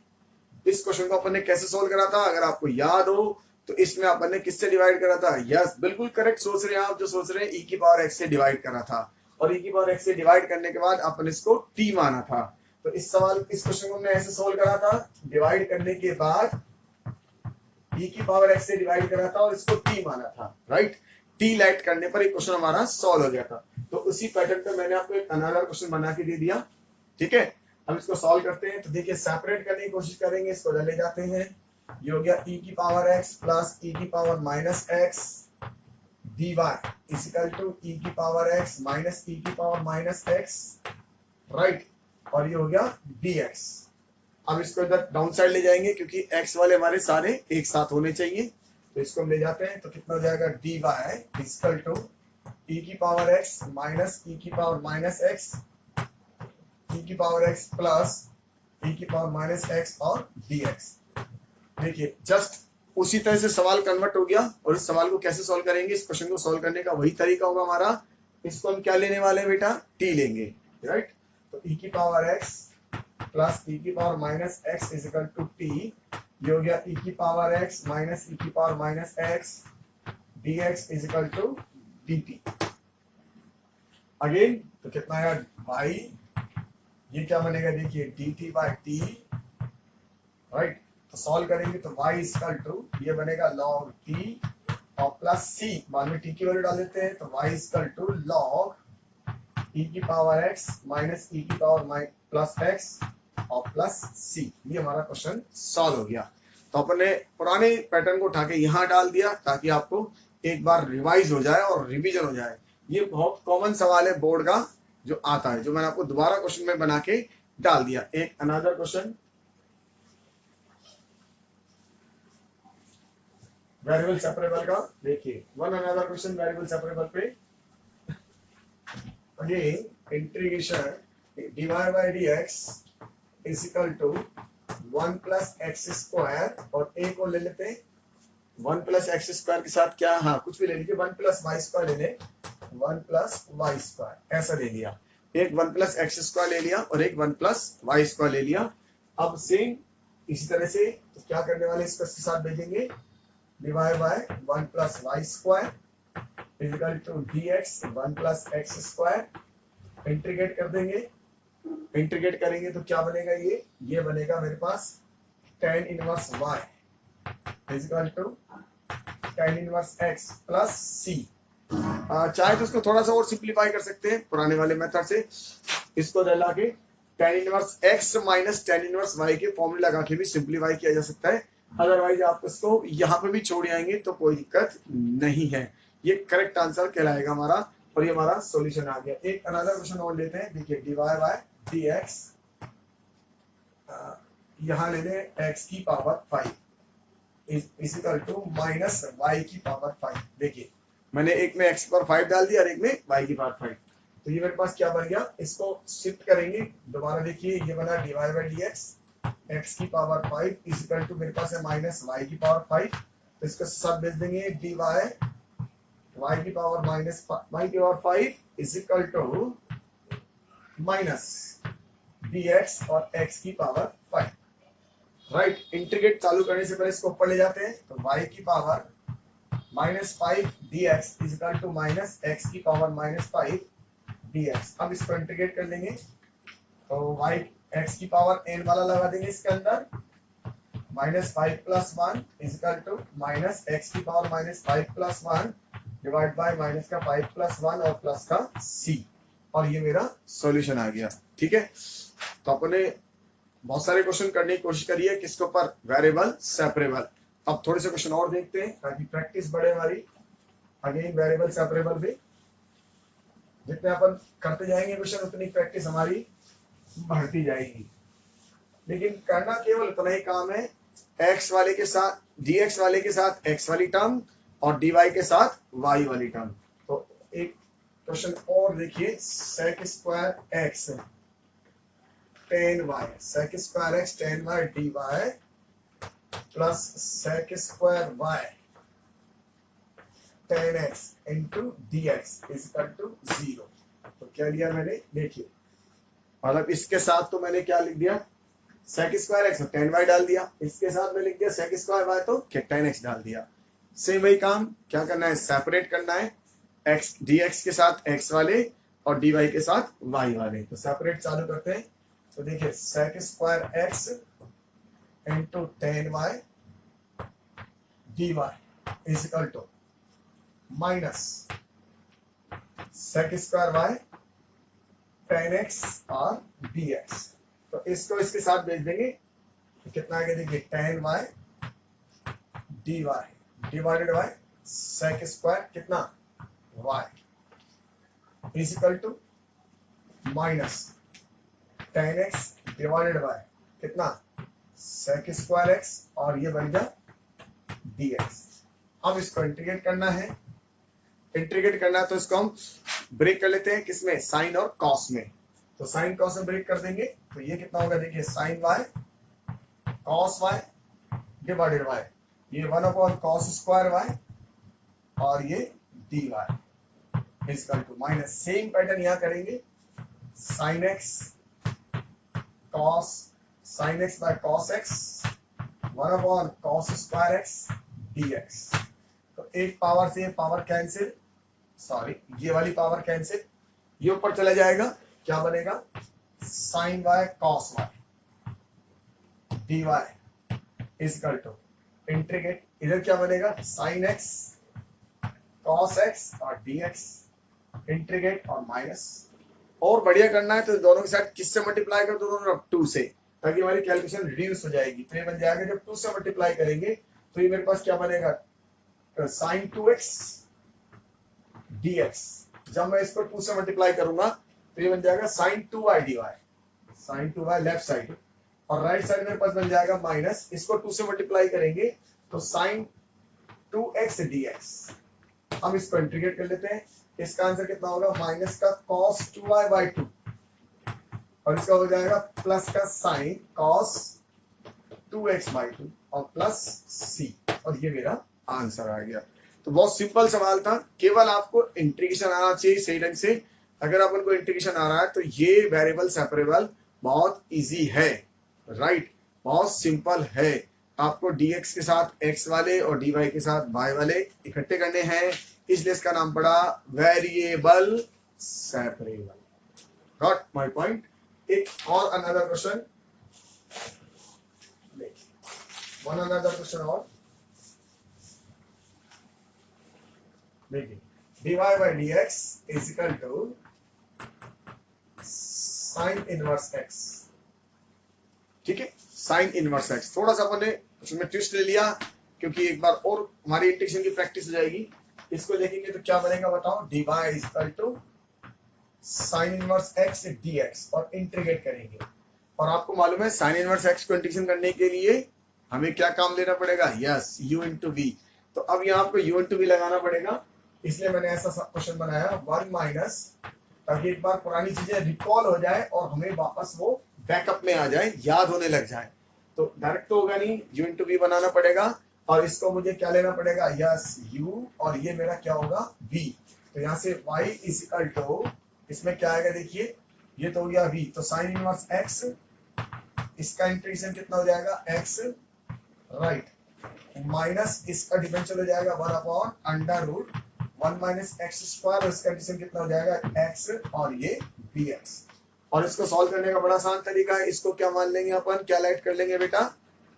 इस क्वेश्चन को अपन ने कैसे सोल्व करा था, अगर आपको याद हो तो इसमें अपन ने किससे डिवाइड करा था, यस बिल्कुल करेक्ट सोच रहे हैं आप, जो सोच रहे हैं e की पावर x से डिवाइड करा था, और e की पावर x से डिवाइड करने के बाद अपन इसको t माना था। तो इस क्वेश्चन को हमने ऐसे सोल्व करा था, डिवाइड करने के बाद e की पावर x से डिवाइड करा था और इसको t माना था, राइट। t लाइट करने पर एक क्वेश्चन हमारा सॉल्व हो गया था। तो उसी पैटर्न पे मैंने आपको एक अनदर क्वेश्चन बना के दे दिया, ठीक है। हम इसको सॉल्व करते हैं, तो देखिए सेपरेट करने की कोशिश करेंगे, इसको ले जाते हैं, ये हो गया e की पावर x प्लस e की power minus x dy equal to e की पावर x माइनस e की पावर माइनस x, राइट, और ये हो गया dx। अब इसको इधर डाउन साइड ले जाएंगे क्योंकि x वाले हमारे सारे एक साथ होने चाहिए, तो इसको हम ले जाते हैं, तो कितना हो जाएगा, dy इक्वल टू e की पावर x माइनस e की पावर माइनस x e की पावर x प्लस e की पावर माइनस x और dx। देखिए जस्ट उसी तरह से सवाल कन्वर्ट हो गया, और इस सवाल को कैसे सॉल्व करेंगे, इस क्वेश्चन को सॉल्व करने का वही तरीका होगा हमारा। इसको हम क्या लेने वाले हैं बेटा, t लेंगे, राइट। तो e की पावर x प्लस e की power minus x equal to t, ये हो गया e की पावर x माइनस e की power minus x dx equal to dt। Again तो कितना आया, y, ये क्या बनेगा, देखिए dt बाई t, राइट। तो सॉल्व करेंगे तो y इक्वल टू, ये बनेगा log t और प्लस सी, बाद में टी की वैल्यू डाल देते हैं, तो y equal to log e की पावर x माइनस e की पावर प्लस x और प्लस c। ये हमारा क्वेश्चन सॉल्व हो गया। तो अपने पुराने पैटर्न को उठा के यहाँ डाल दिया ताकि आपको एक बार रिवाइज हो जाए और रिवीजन हो जाए। ये बहुत कॉमन सवाल है बोर्ड का जो आता है, जो मैंने आपको दोबारा क्वेश्चन में बना के डाल दिया। एक अनदर क्वेश्चन वेरिएबल सेपरेबल का देखिए, one another question variable separable पे। Again integration dy by dx is equal to 1 plus x square, और ए को ले लेते हैं 1 प्लस एक्स स्क्वायर के साथ क्या, हाँ कुछ भी ले लीजिए, 1 प्लस वाई स्क्वायर ले लें, 1 प्लस वाई स्क्वायर ऐसा ले लिया। एक 1 प्लस एक्स स्क्वायर ले लिया और एक 1 प्लस वाई स्क्वायर ले लिया। अब सेम इसी तरह से तो क्या करने वाले, इसको इसके साथ भेजेंगे, divide by 1 plus y square is equal to dx 1 plus x square. Integrate कर देंगे, इंटीग्रेट करेंगे तो क्या बनेगा, ये बनेगा मेरे पास tan inverse y is equal to tan inverse x plus c। चाहे तो इसको थोड़ा सा और सिंप्लीफाई कर सकते हैं पुराने वाले मेथड से, इसको लगा के tan inverse x minus tan inverse y के फॉर्मूले लगा के भी सिंप्लीफाई किया जा सकता है। अदरवाइज आप इसको यहाँ पे भी छोड़ आएंगे तो कोई दिक्कत नहीं है। ये करेक्ट आंसर कहलाएगा हमारा, और ये हमारा सॉल्यूशन आ गया। एक अनदर क्वेश्चन और लेते हैं, देखिए dy बाय dx यहाँ ले लें x की power 5 is equal to minus y की पावर 5। देखिए मैंने एक में x की पावर 5 डाल दिया और एक में y की पावर 5, तो ये मेरे पास क्या बन गया, इसको शिफ्ट करेंगे दोबारा। देखिए ये बना dy बाय dx x की पावर 5 इज इक्वल टू मेरे पास है माइनस y की पावर 5, तो इसको सब भेज देंगे dy y की पावर माइनस y की power 5 is equal to minus dx और x की पावर 5। राइट, इंटीग्रेट चालू करने से पहले इसको ऊपर ले जाते हैं, तो y की power minus 5 dx is equal to minus x की पावर माइनस 5 dx। अब इसको इंटीग्रेट कर लेंगे, तो y x की पावर n वाला लगा देंगे इसके अंदर, minus 5 plus 1 is equal to minus x की power minus 5 plus 1 divide by minus का 5 प्लस 1 और प्लस का c, और ये मेरा सॉल्यूशन आ गया। ठीक है, तो अपने बहुत सारे क्वेश्चन करने की कोशिश करिए किसके ऊपर, वेरिएबल सेपरेबल। अब थोड़े से क्वेश्चन और देखते हैं ताकि प्रैक्टिस बढ़े हमारी। अगेन वेरिएबल सेपरेबल भी जितने अपन करते जाएंगे क्वेश्चन उतनी प्रैक्टिस हमारी बढ़ती जाएगी। लेकिन करना केवल उतना ही काम है, x वाले के साथ dx वाले के साथ x वाली टर्म और dy के साथ y वाली टर्म। तो एक क्वेश्चन और देखिए, sec square x tan y, sec square x tan y dy plus sec square y tan x into dx is equal to 0। तो क्या लिया मैंने, देखिए मतलब इसके साथ तो मैंने क्या लिख दिया, sec square x tan y डाल दिया, इसके साथ में लिख दिया sec स्क्वायर y तो tan x डाल दिया। सेम वही काम क्या करना है, सेपरेट करना है x dx के साथ x वाले और dy के साथ y वाले। तो सेपरेट चालू करते हैं, तो देखिए sec square x into tan y dy is equal to minus sec square y tan x और dx। तो इसको इसके साथ भेज देंगे, तो कितना आगे देखिए tan y dy divided by sec square कितना y is equal to minus tan x divided by कितना sec स्क्वायर x और ये बन गया dx। अब इसको इंटीग्रेट करना है, इंटीग्रेट करना है तो इसको हम ब्रेक कर लेते हैं, किसमें, साइन और कॉस में। तो साइन कॉस में ब्रेक कर देंगे, तो ये कितना होगा, देखिए sine y cos y divided by ये 1 अपॉन कॉस स्क्वायर y और ये dy is equal to minus, same pattern यहाँ करेंगे, sine x cos sine x by cos x 1 upon cos square x dx। तो एक पावर से power cancel, sorry ये वाली पावर कैंसिल, ये ऊपर चला जाएगा, क्या बनेगा, sine y cos y dy is equal to integrate, इधर क्या बनेगा, साइन x cos x और dx इंटीग्रेट और माइनस, और बढ़िया करना है तो दोनों के साथ किससे मल्टीप्लाई कर दो, दोनों 2 से, ताकि हमारी कैलकुलेशन रिड्यूस हो जाएगी। तो ये बन जाएगा जब 2 से मल्टीप्लाई करेंगे तो ये मेरे पास क्या बनेगा, sin 2x dx। जब मैं इसको 2 से मल्टीप्लाई करूंगा तो ये बन जाएगा sin 2y dy, sin 2y left side, और राइट साइड मेरे पास बन जाएगा माइनस, इसको 2 से मल्टीप्लाई करेंगे तो sin 2x dx। हम इसको इंटीग्रेट कर लेते हैं, इसका आंसर कितना होगा, माइनस का cos 2y by 2, और इसका हो जाएगा प्लस का sin cos 2x by 2 और प्लस c, और ये मेरा आंसर आ गया। तो बहुत सिंपल सवाल था, केवल आपको इंटीग्रेशन आना चाहिए सही ढंग से। अगर अपन को इंटीग्रेशन आ रहा है तो ये वेरिएबल सेपरेबल बहुत इजी है, राइट, बहुत सिंपल है। आपको dx के साथ x वाले और dy के साथ y वाले इकट्ठे करने हैं, इसलिए इसका नाम पड़ा variable separable. Got my point. एक और another question, one another question और देखिए, dy by dx is equal to sin inverse x। ठीक है, sin इनवर्स x। थोड़ा सा अपने उसमें ट्विस्ट ले लिया, क्योंकि एक बार और हमारी इंटीग्रेशन की प्रैक्टिस हो जाएगी। इसको देखेंगे तो क्या बनेगा बताओ, dy is equal to sin inverse x dx, और इंटीग्रेट करेंगे। और आपको मालूम है sin इनवर्स x को इंटीग्रेशन करने के लिए हमें क्या काम लेना पड़ेगा, यस, u into v। तो अब यहाँ आपको u into v लगाना पड़ेगा, इसलिए मैंने ऐसा क्वेश्चन बनाया 1 माइनस, ताकि एक बार पुरानी चीजें रिकॉल हो जाए और हमें वापस वो बैकअप में आ जाए, याद होने लग जाए। तो डायरेक्ट तो होगा नहीं, u into v बनाना पड़ेगा, और इसको मुझे क्या लेना पड़ेगा, यस u, और ये मेरा क्या होगा v। तो यहाँ से y इज इक्वल टू, इसमें क्या आएगा देखिए, ये तो हो गया v, तो साइन इनवर्स x, इसका इंटीग्रेशन कितना हो जाएगा x, राइट, माइनस इसका डिफरेंशियल हो जाएगा 1 upon under root 1 minus x square, और इसका डिफरेंशियल कितना हो जाएगा x, और ये dx। और इसको सॉल्व करने का बड़ा आसान तरीका है, इसको क्या मान लेंगे अपन, क्या लाइट कर लेंगे बेटा,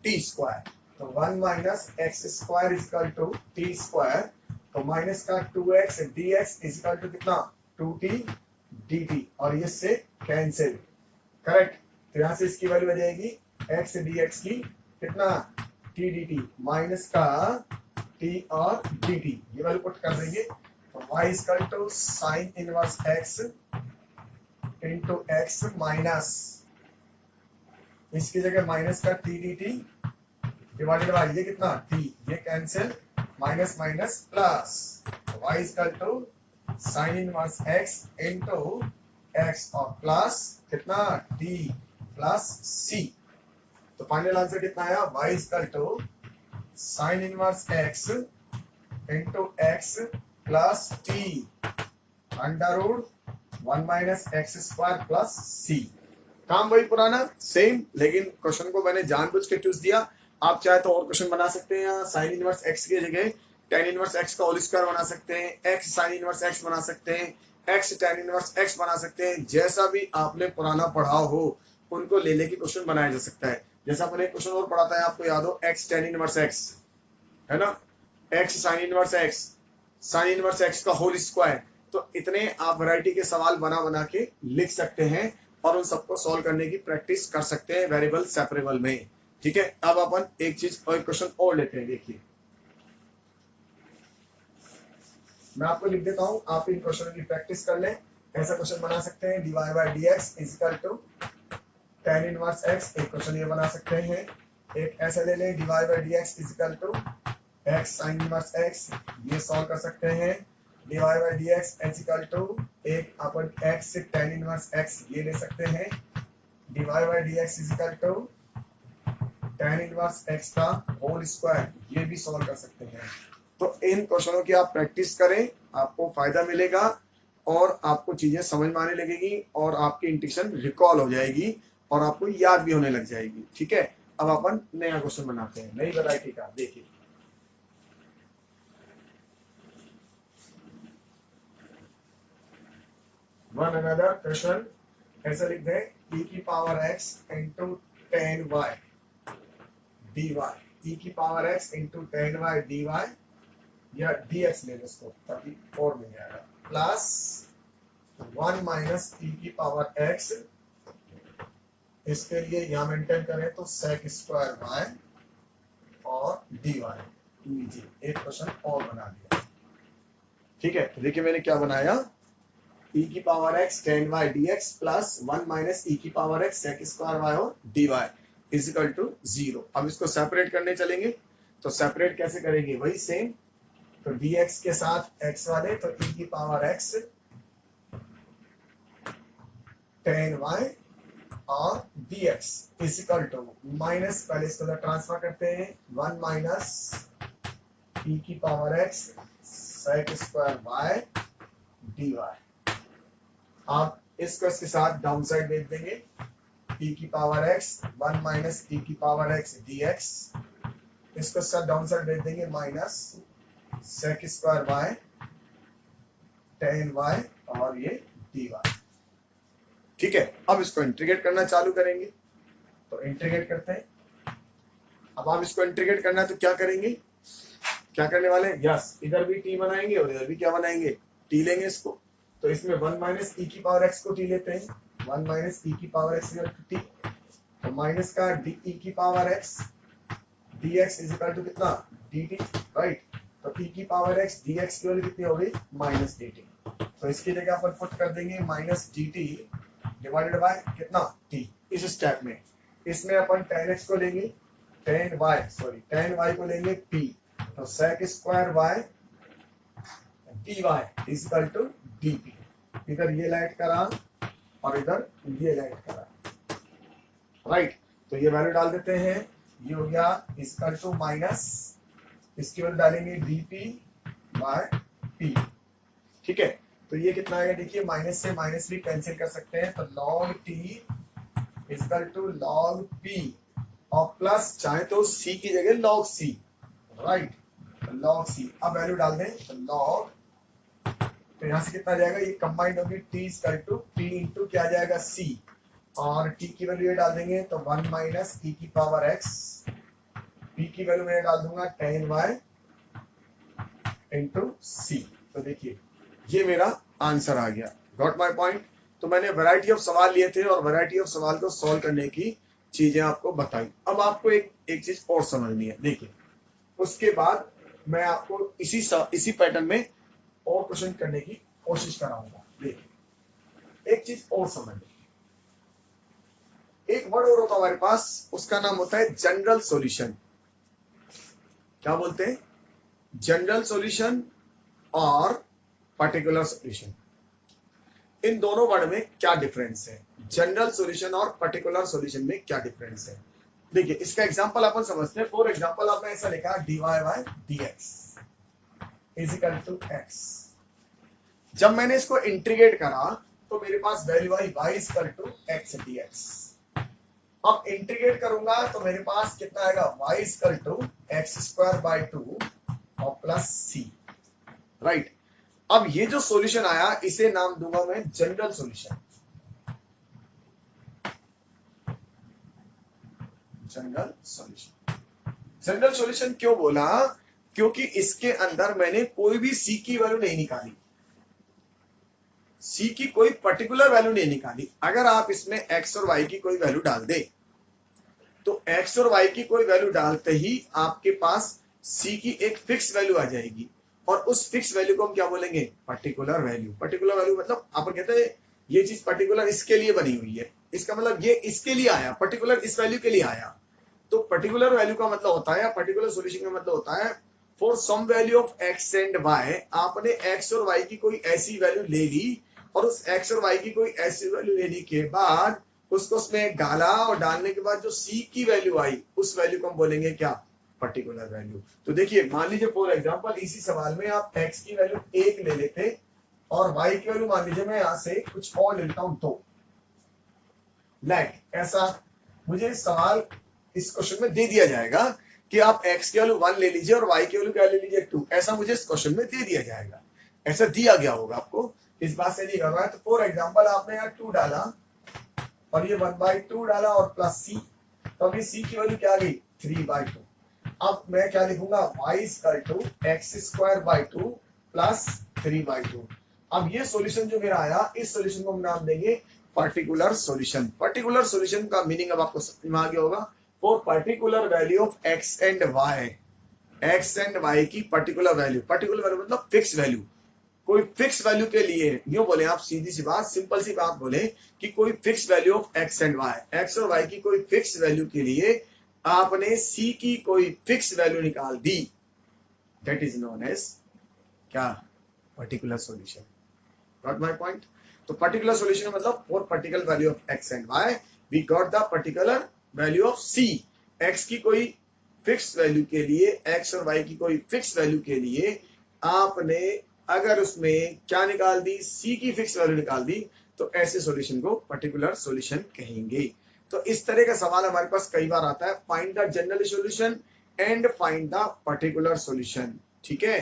टी स्क्वायर। तो 1 minus x square is equal to t square, तो माइनस का 2x dx is equal to कितना, 2t dt, और ये से कैंसिल, करेक्ट। तो यहाँ से इसकी वैल्यू आ जाएगी x dx की कितना, t dt, माइनस का t और dt, ये वैल्यू पुट कर देंगे। तो y is equal to sine inverse x into x minus, इसकी जगह माइनस का t d t divided by ये कितना t, ये cancel, minus minus plus, y is equal to sine inverse x into x और प्लस कितना t plus c। तो final answer कितना आया, y is equal to sine inverse x into x plus t under root 1 minus x square plus c. काम वही पुराना same, लेकिन question को मैंने जानबूझ के ट्विस्ट दिया। आप चाहे तो और क्वेश्चन बना सकते हैं, साइन इनवर्स एक्स की जगह टेन इनवर्स एक्स का होल स्क्वायर बना सकते हैं, एक्स साइन इनवर्स एक्स बना सकते हैं, एक्स टेन इनवर्स एक्स बना सकते हैं। जैसा भी आपने पुराना पढ़ा हो उनको ले लेके क्वेश्चन बनाया जा सकता है। जैसा मैंने क्वेश्चन और पढ़ा था, आपको याद हो, एक्स टेन इनवर्स एक्स है ना, x sine inverse x, sine inverse x का होल स्क्वायर। तो इतने आप वैरायटी के सवाल बना बना के लिख सकते हैं और उन सबको सॉल्व करने की प्रैक्टिस कर सकते हैं वेरिएबल सेपरेबल में। ठीक है, अब अपन एक चीज और क्वेश्चन और लेते हैं। देखिए मैं आपको लिख देता हूं, आप इन क्वेश्चनों की प्रैक्टिस कर लें। ऐसा क्वेश्चन बना सकते हैं, dy by dx is equal to tan inverse x, एक क्वेश्चन ये बना सकते हैं। एक ऐसा ले लें, dy by dx is equal to x sin inverse x, ये सॉल्व कर सकते हैं। dy by dx is equal to एक upon x tan inverse x ये ले सकते हैं। dy by dx is equal to tan inverse x का होल स्क्वायर, ये भी सॉल्व कर सकते हैं। तो इन क्वेश्चनों की आप प्रैक्टिस करें, आपको फायदा मिलेगा और आपको चीजें समझ में आने लगेगी और आपकी इंट्यूशन रिकॉल हो जाएगी और आपको याद भी होने लग जाएगी। ठीक है, अब अपन नया क्वेश्चन बनाते हैं, नई वैरायटी का। देखिए वन अनदर क्वेश्चन, ऐसा लिख दें, e की power x into tan y dy, e की power x into tan y dy या dx ले लो इसको, 34 मिल जाएगा, प्लस 1 माइनस e की पावर x, इसके लिए यहाँ मेंटेन करें तो sec स्क्वायर y और dy लीजिए। एक क्वेश्चन और बना दिया, ठीक है। तो देखिए मैंने क्या बनाया, e की power x tan y dx plus 1 minus e की power x sec square y और dy इज इक्वल टू 0। अब इसको सेपरेट करने चलेंगे, तो सेपरेट कैसे करेंगे, वही सेम, तो dx के साथ x वाले, तो e की पावर x tan y और dx is equal to minus, पहले इसको ट्रांसफर करते हैं, 1 माइनस e की power x sec square y dy। आप इसको इसके साथ डाउन साइड भेज देंगे, e की पावर x 1 माइनस e की पावर x dx, इसको साथ डाउन साइड भेज देंगे, minus sec square y tan y और ये dy, ठीक है। अब इसको इंटीग्रेट करना चालू करेंगे, तो इंटीग्रेट करते हैं। अब आप इसको इंटीग्रेट करना है तो क्या करेंगे, क्या करने वाले हैं, यस, इधर भी t बनाएंगे और इधर भी क्या बनाएंगे, t लेंगे इसको, तो इसमें 1 माइनस e की पावर x को t लेते हैं, 1 माइनस e की पावर x t, तो माइनस का e की power x dx is equal to कितना, dt, राइट। तो e की पावर x dx की वैल्यू कितनी होगी, माइनस dt, तो इसकी जगह अपन पुट कर देंगे माइनस dt डिवाइडेड बाय कितना, t। इस स्टेप में इसमें अपन tan x को लेंगे, tan y को लेंगे p, तो sec square y dy is equal to dp। इधर ये लाइट करा और इधर ये लाइट करा, राइट। तो ये वैल्यू डाल देते हैं, ये हो गया इक्वल टू माइनस, इसकी वैल्यू डालेंगे dp बाय p, ठीक है। तो ये कितना आएगा, देखिए माइनस से माइनस भी कैंसिल कर सकते हैं, तो log t equal to log p और प्लस चाहे तो c की जगह log c, right, log c। अब वैल्यू डाल दें, तो log, तो यहाँ से कितना जाएगा, ये कंबाइंड होगी t equal to p into क्या जाएगा c, और t की वैल्यू ये डाल देंगे, तो 1 माइनस e की पावर x, p की वैल्यू मैं डाल दूंगा tan y इंटू c। तो देखिए ये मेरा आंसर आ गया, गॉट माय पॉइंट। तो मैंने वैरायटी ऑफ सवाल लिए थे और वैरायटी ऑफ सवाल को सॉल्व करने की चीजें आपको बताई। अब आपको एक चीज और समझनी है, देखिए उसके बाद मैं आपको इसी पैटर्न में और क्वेश्चन करने की कोशिश कराऊंगा। देखिए एक चीज और समझ, एक वर्ड और होता है हमारे पास, उसका नाम होता है जनरल सॉल्यूशन। क्या बोलते हैं, जनरल सॉल्यूशन और पर्टिकुलर सॉल्यूशन। इन दोनों वर्ड में क्या डिफरेंस है, जनरल सॉल्यूशन और पर्टिकुलर सॉल्यूशन में क्या डिफरेंस है। देखिए इसका एग्जांपल अपन समझते हैं। फॉर एग्जांपल आपने ऐसा लिखा dy bye dx is equal to x। जब मैंने इसको इंटीग्रेट करा तो मेरे पास वैल्यू आई y is equal to x dx। अब इंटीग्रेट करूंगा तो मेरे पास कितना आएगा, y is equal to x square by 2 और प्लस c, राइट। अब ये जो सॉल्यूशन आया इसे नाम दूंगा मैं general solution. General solution, general solution क्यों बोला, क्योंकि इसके अंदर मैंने कोई भी c की वैल्यू नहीं निकाली, c की कोई पर्टिकुलर वैल्यू नहीं निकाली। अगर आप इसमें x और y की कोई वैल्यू डाल दे तो x और y की कोई वैल्यू डालते ही आपके पास c की एक फिक्स वैल्यू आ जाएगी, और उस फिक्स वैल्यू को हम क्या बोलेंगे, पर्टिकुलर वैल्यू। पर्टिकुलर वैल्यू मतलब अपन कहते हैं ये चीज पर्टिकुलर इसके लिए बनी हुई है, इसका मतलब ये इसके लिए आया, पर्टिकुलर इस वैल्यू के लिए आया। तो पर्टिकुलर वैल्यू का मतलब होता है, पर्टिकुलर सॉल्यूशन का मतलब होता है for some value of x and y, आपने x और y की कोई ऐसी वैल्यू ले ली, और उस x और y की कोई ऐसी वैल्यू लेने के बाद उसको उसमें डाला, और डालने के बाद जो c की वैल्यू आई उस वैल्यू को हम बोलेंगे क्या, पर्टिकुलर वैल्यू। तो देखिए मान लीजिए फॉर एग्जांपल इसी सवाल में आप x की वैल्यू 1 ले लेते और y की वैल्यू मान लीजिए मैं यहां से कुछ और ले लेता हूं 2, लाइक ऐसा मुझे सवाल इस क्वेश्चन में दे दिया जाएगा कि आप x की वैल्यू 1 ले लीजिए और y की वैल्यू क्या ले लीजिए 2, ऐसा मुझे इस क्वेश्चन में दे दिया जाएगा, ऐसा दिया गया होगा आपको, इस बात से नहीं करना है। तो फॉर एग्जांपल आपने यहाँ 2 डाला और ये 1/2 डाला और प्लस c, तो अभी c की वैल्यू क्या आ गई 3/2। अब मैं क्या लिखूंगा, y equal to x square by 2 plus 3/2। अब ये सॉल्यूशन जो मेरा आया, इस सॉल्यूशन को हम नाम देंगे पर्टिकुलर सॉल्यूशन। पर्टिकुलर सॉल्यूशन का मीनिंग अब आपको समझ में आ गया होगा। For particular value of x and y, x and y की पर्टिकुलर वैल्यू, पर्टिकुलर वैल्यू मतलब फिक्स वैल्यू, कोई फिक्स वैल्यू के लिए, यूं बोले आप, सीधी सी बात, सिंपल सी बात बोले कि कोई fix value of x and y, x और वाई की कोई फिक्स वैल्यू के लिए आपने सी की कोई फिक्स वैल्यू निकाल दी, दैट इज नोन एज क्या, particular solution. Got my point. तो पर्टिकुलर सॉल्यूशन का मतलब for particular value of x and y we got the particular value of c, x की कोई फिक्स वैल्यू के लिए, एक्स और वाई की कोई फिक्स वैल्यू के लिए आपने अगर उसमें क्या निकाल दी, सी की फिक्स वैल्यू निकाल दी, तो ऐसे सॉल्यूशन को पर्टिकुलर सॉल्यूशन कहेंगे। तो इस तरह का सवाल हमारे पास कई बार आता है, find the general solution and find the particular solution. ठीक है,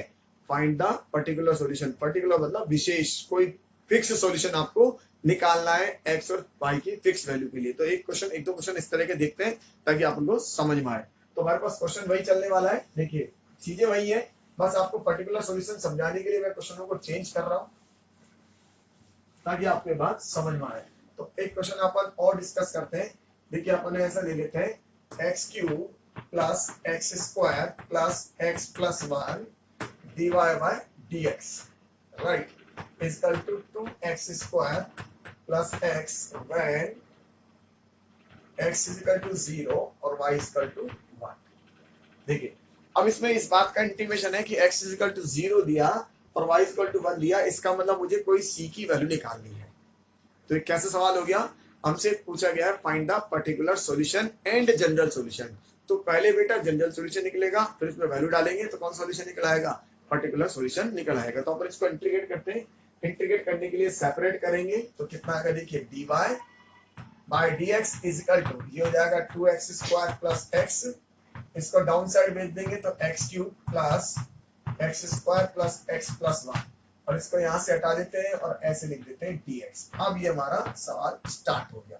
find the particular solution, particular मतलब विशेष, कोई फिक्स सॉल्यूशन आपको निकालना है एक्स और वाई की फिक्स वैल्यू के लिए। तो एक क्वेश्चन, एक दो क्वेश्चन इस तरह के देखते हैं ताकि आप उनको समझ में आए। तो हमारे पास क्वेश्चन वही चलने वाला है, देखिए चीजें वही है, बस आपको पर्टिकुलर सॉल्यूशन समझाने के लिए मैं क्वेश्चनों को चेंज कर रहा हूं ताकि आपको बात समझ में आए। तो एक क्वेश्चन अपन और डिस्कस करते हैं। देखिए अपन ऐसा ले लेते हैं, x cube plus x square plus x plus 1 dy by dx, right, is equal to 2x square plus x when x is equal to 0 और y is equal to 1। देखिए अब इसमें इस बात का इंटीमेशन है कि x is equal to 0 दिया और y is equal to 1 दिया, इसका मतलब मुझे कोई c की वैल्यू निकालनी है। तो ये कैसे सवाल हो गया, हमसे पूछा गया है find the particular solution and general solution. तो पहले बेटा जनरल सॉल्यूशन निकलेगा, फिर उसमें वैल्यू डालेंगे तो कौन सॉल्यूशन निकल आएगा, पर्टिकुलर सॉल्यूशन निकल आएगा। तो अपन इसको इंटीग्रेट करते हैं, इंटीग्रेट करने के लिए सेपरेट करेंगे तो कितना आएगा, देखिए dy bye dx is equal to, ये हो जाएगा 2x स्क्वायर प्लस x, इसको डाउन साइड भेज देंगे तो x cube plus x square plus x plus 1, और इसको यहाँ से हटा देते हैं और ऐसे लिख देते हैं dx। अब ये हमारा सवाल स्टार्ट हो गया,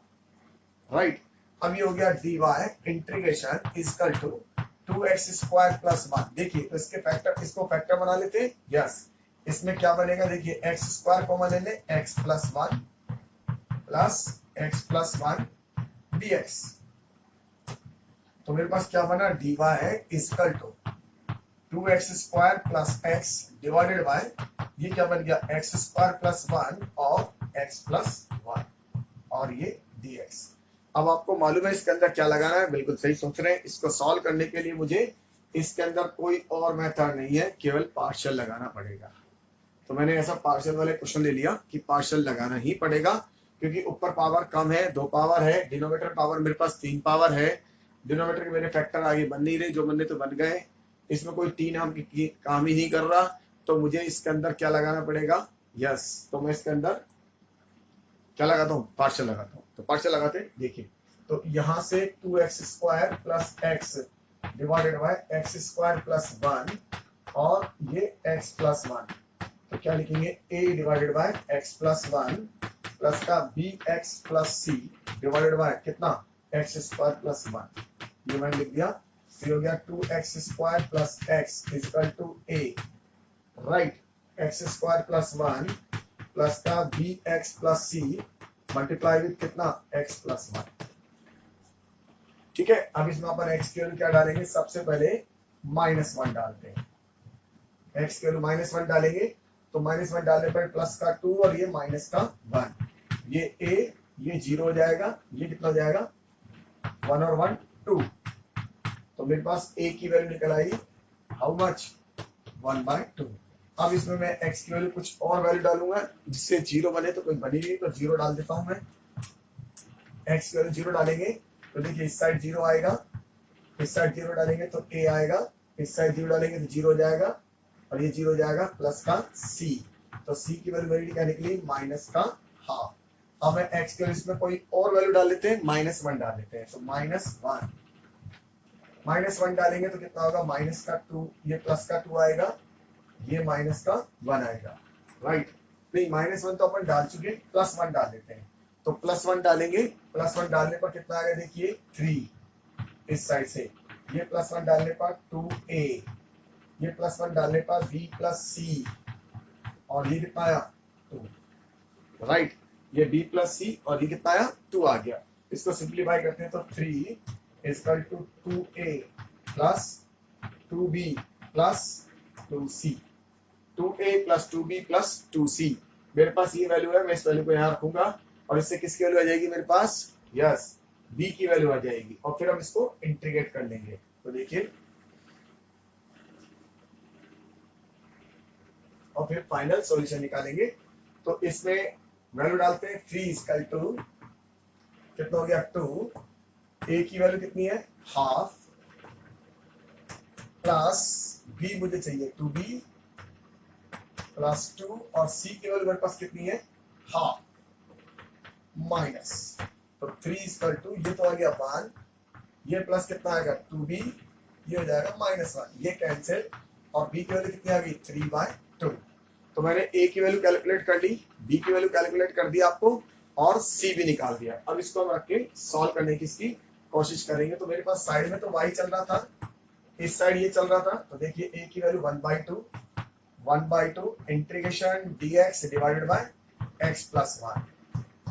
राइट। अब ये हो गया dy integration is equal to 2x square plus 1। देखिए तो इसके फैक्टर, इसको फैक्टर बना लेते हैं, यस। इसमें क्या बनेगा, देखिए x स्क्वायर कॉमन ले लें, x plus 1 plus x plus 1 dx। तो मेरे पास क्या बना, dy is equal to 2x square plus x divided by, ये क्या बन गया, x स्क्वायर प्लस 1 और x प्लस 1 और ये dx। अब आपको मालूम है इसके अंदर क्या लगाना है, बिल्कुल सही सोच रहे हैं। इसको सॉल्व करने के लिए मुझे इसके अंदर कोई और मेथड नहीं है, केवल पार्शियल लगाना पड़ेगा। तो मैंने ऐसा पार्शियल वाले क्वेश्चन ले लिया कि पार्शियल लगाना ही पड़ेगा, क्योंकि ऊपर पावर कम है, 2 पावर है, डिनोमिनेटर पावर मेरे पास 3 पावर है। डिनोमिनेटर के मेरे फैक्टर आगे बन नहीं रहे, जो बनने तो बन गए, इसमें कोई 3 नाम की काम ही नहीं कर रहा, तो मुझे इसके अंदर क्या लगाना पड़ेगा, यस। तो मैं इसके अंदर क्या लगाता हूँ, पार्शियल लगाता हूँ। तो पार्शियल लगाते हैं, देखिए तो यहाँ से 2x square plus x divided by x square plus 1 और ये x प्लस 1, तो क्या लिखेंगे, a divided by x plus 1 plus का bx plus c divided by कितना, x स्क्वायर प्लस 1, ये मैंने लिख दिया। फिर हो गया 2x square plus x is equal to a, right, x square plus 1 plus का bx plus c multiply with कितना, x प्लस 1। ठीक है, अब इसमें अपन x की वैल्यू क्या डालेंगे, सबसे पहले -1 डालते हैं। x की वैल्यू -1 डालेंगे तो -1 डालने पर प्लस का 2 और ये माइनस का 1, ये a, ये 0 हो जाएगा, ये कितना हो जाएगा 1 और 1 2। तो मेरे पास a की वैल्यू निकल आई, हाउ मच, 1/2। अब इसमें मैं x की वैल्यू कुछ और वैल्यू डालूंगा जिससे 0 बने, तो कोई बनी नहीं, तो 0 डाल देता हूं मैं। x की वैल्यू 0 डालेंगे तो देखिए इस साइड 0 आएगा, इस साइड 0 डालेंगे तो a आएगा, इस साइड 0 डालेंगे तो 0 हो जाएगा और ये 0 हो जाएगा प्लस का c। तो c की वैल्यू मेरी क्या निकली, माइनस का हाफ। अब मैं x की वैल्यू इसमें कोई और वैल्यू डाल लेते हैं, -1 डाल लेते हैं, तो -1 डालेंगे तो कितना होगा, माइनस का 2, ये प्लस का 2 आएगा, ये माइनस का 1 आएगा, राइट। नहीं -1 तो अपन डाल चुके, +1 डाल देते हैं, तो +1 डालेंगे, +1 डालने पर कितना आएगा, देखिए 3 इस साइड से, ये +1 डालने पर 2a, ये +1 डालने पर b + c, और ये कितना आया 2, राइट। ये b + c और ये कितना आया 2 आ गया। इसको सिंप्लीफाई करते हैं तो 3 = 2a + 2b + 2c, 2a + 2b + 2c। मेरे पास ये वैल्यू है, मैं इस वैल्यू को यहाँ रखूंगा और इससे किसकी वैल्यू आ जाएगी मेरे पास, यस b की वैल्यू आ जाएगी, और फिर हम इसको इंटीग्रेट कर लेंगे। तो देखिए, और फिर फाइनल सॉल्यूशन निकालेंगे। तो इसमें वैल्यू डालते हैं 3 = कितना हो गया 2, a की वैल्यू कितनी है हाफ, प्लस b मुझे चाहिए 2b + 2, और c की वैल्यू मेरे पास कितनी है हाफ, माइनस, तो 3 ये तो आ गया 1, ये प्लस कितना आएगा 2b, ये हो जाएगा -1, ये कैंसिल, और b की वैल्यू कितनी आ गई 3/2। तो मैंने a की वैल्यू कैलकुलेट कर ली, b की वैल्यू कैलकुलेट कर दी आपको, और c भी निकाल दिया। अब इसको हम रख के सॉल्व करने की इसकी कोशिश करेंगे। तो मेरे पास साइड में तो y चल रहा था, इस साइड ये चल रहा था, तो देखिए a की value 1/2 integration dx / x + 1,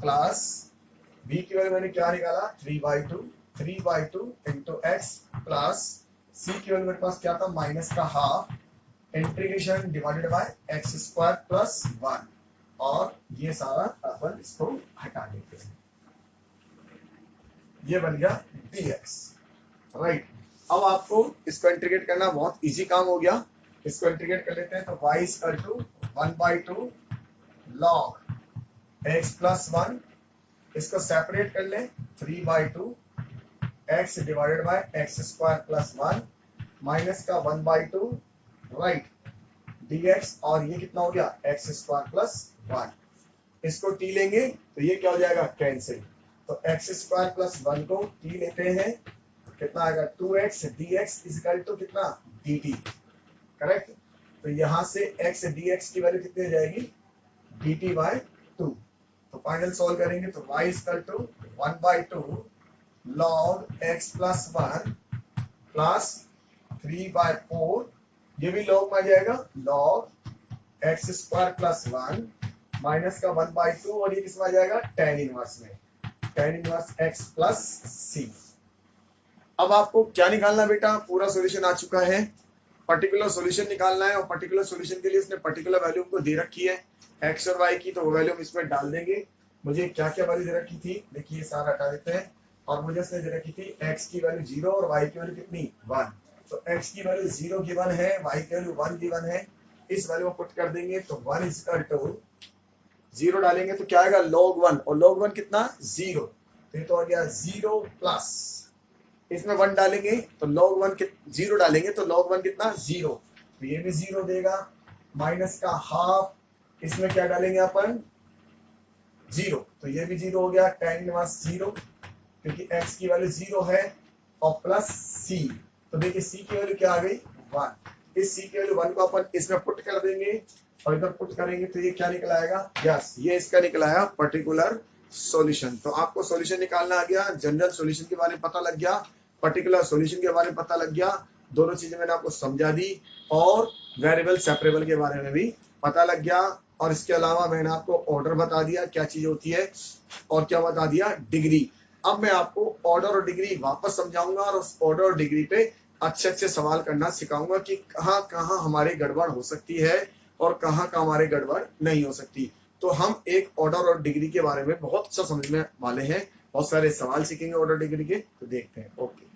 plus b की वैल्यू मैंने क्या निकाला 3/2 इंटू x, प्लस c की वैल्यू मेरे पास क्या था माइनस का हाफ, इंटीग्रेशन / x² + 1, और ये सारा अपन इसको हटा देते हैं, ये बन गया dx, राइट। अब आपको इसको इंटीग्रेट करना बहुत इजी काम हो गया। इसको इंटीग्रेट कर लेते हैं, तो y = 1/2 log x + 1, इसको सेपरेट कर लें 3/2 x / x² + 1 माइनस का 1/2, राइट, dx, और ये कितना हो गया x² + 1। इसको t लेंगे तो ये क्या हो जाएगा कैंसिल, तो x² + 1 को t लेते हैं, कितना आएगा 2x dx = कितना dt, करेक्ट। तो यहां से x dx की वैल्यू कितनी हो जाएगी dt/2। तो फाइनल सॉल्व करेंगे तो y = 1/2 log x + 1 प्लस 3/4, ये भी log में आ जाएगा log x² + 1 माइनस का 1/2, और ये किसमें आ जाएगा tan इनवर्स में, tan इनवर्स x + c। अब आपको क्या निकालना बेटा, पूरा सॉल्यूशन आ चुका है, पर्टिकुलर सॉल्यूशन निकालना है, और पर्टिकुलर सॉल्यूशन के लिए इसने पर्टिकुलर वैल्यू को दे रखी है x और y की, तो वो वैल्यू हम इसमें डाल देंगे। मुझे क्या क्या वैल्यू दे रखी थी, देखिए सारा हटा देते हैं, और मुझे इसने दे रखी थी x की वैल्यू 0 और y की वैल्यू कितनी 1। तो x की वैल्यू 0 गिवन है, y की वैल्यू 1 गिवन है, इस वैल्यू को पुट कर देंगे, तो 1 = 0 डालेंगे तो क्या आएगा log 1, और log 1 कितना 0, तो ये तो आ गया 0 प्लस, इसमें 1 डालेंगे तो log 1 0 डालेंगे तो log 1 कितना 0, तो ये भी 0 देगा, माइनस का हाफ, इसमें क्या डालेंगे अपन 0, तो ये भी 0 हो गया, tan इनवर्स 0, क्योंकि x की वैल्यू 0 है, और प्लस c, तो देखिए c की वैल्यू क्या आ गई 1, इस c की वैल्यू 1 को अपन इसमें पुट कर देंगे, और इधर पुट करेंगे तो ये क्या निकल आएगा, यस ये इसका निकल आया पर्टिकुलर सॉल्यूशन। तो आपको सॉल्यूशन निकालना आ गया, जनरल सॉल्यूशन के बारे में पता लग गया, पर्टिकुलर सॉल्यूशन के बारे में पता लग गया, दोनों चीजें मैंने आपको समझा दी, और वेरिएबल सेपरेबल के बारे में भी पता लग गया, और इसके अलावा मैंने आपको ऑर्डर बता दिया क्या चीज होती है, और क्या बता दिया डिग्री। अब मैं आपको ऑर्डर और डिग्री वापस समझाऊंगा, और उस ऑर्डर और डिग्री पे अच्छे अच्छे सवाल करना सिखाऊंगा कि कहाँ कहाँ हमारे गड़बड़ हो सकती है और कहाँ कहाँ हमारे गड़बड़ नहीं हो सकती। तो हम एक ऑर्डर और डिग्री के बारे में बहुत अच्छा समझने वाले हैं, बहुत सारे सवाल सीखेंगे ऑर्डर डिग्री के, तो देखते हैं। ओके।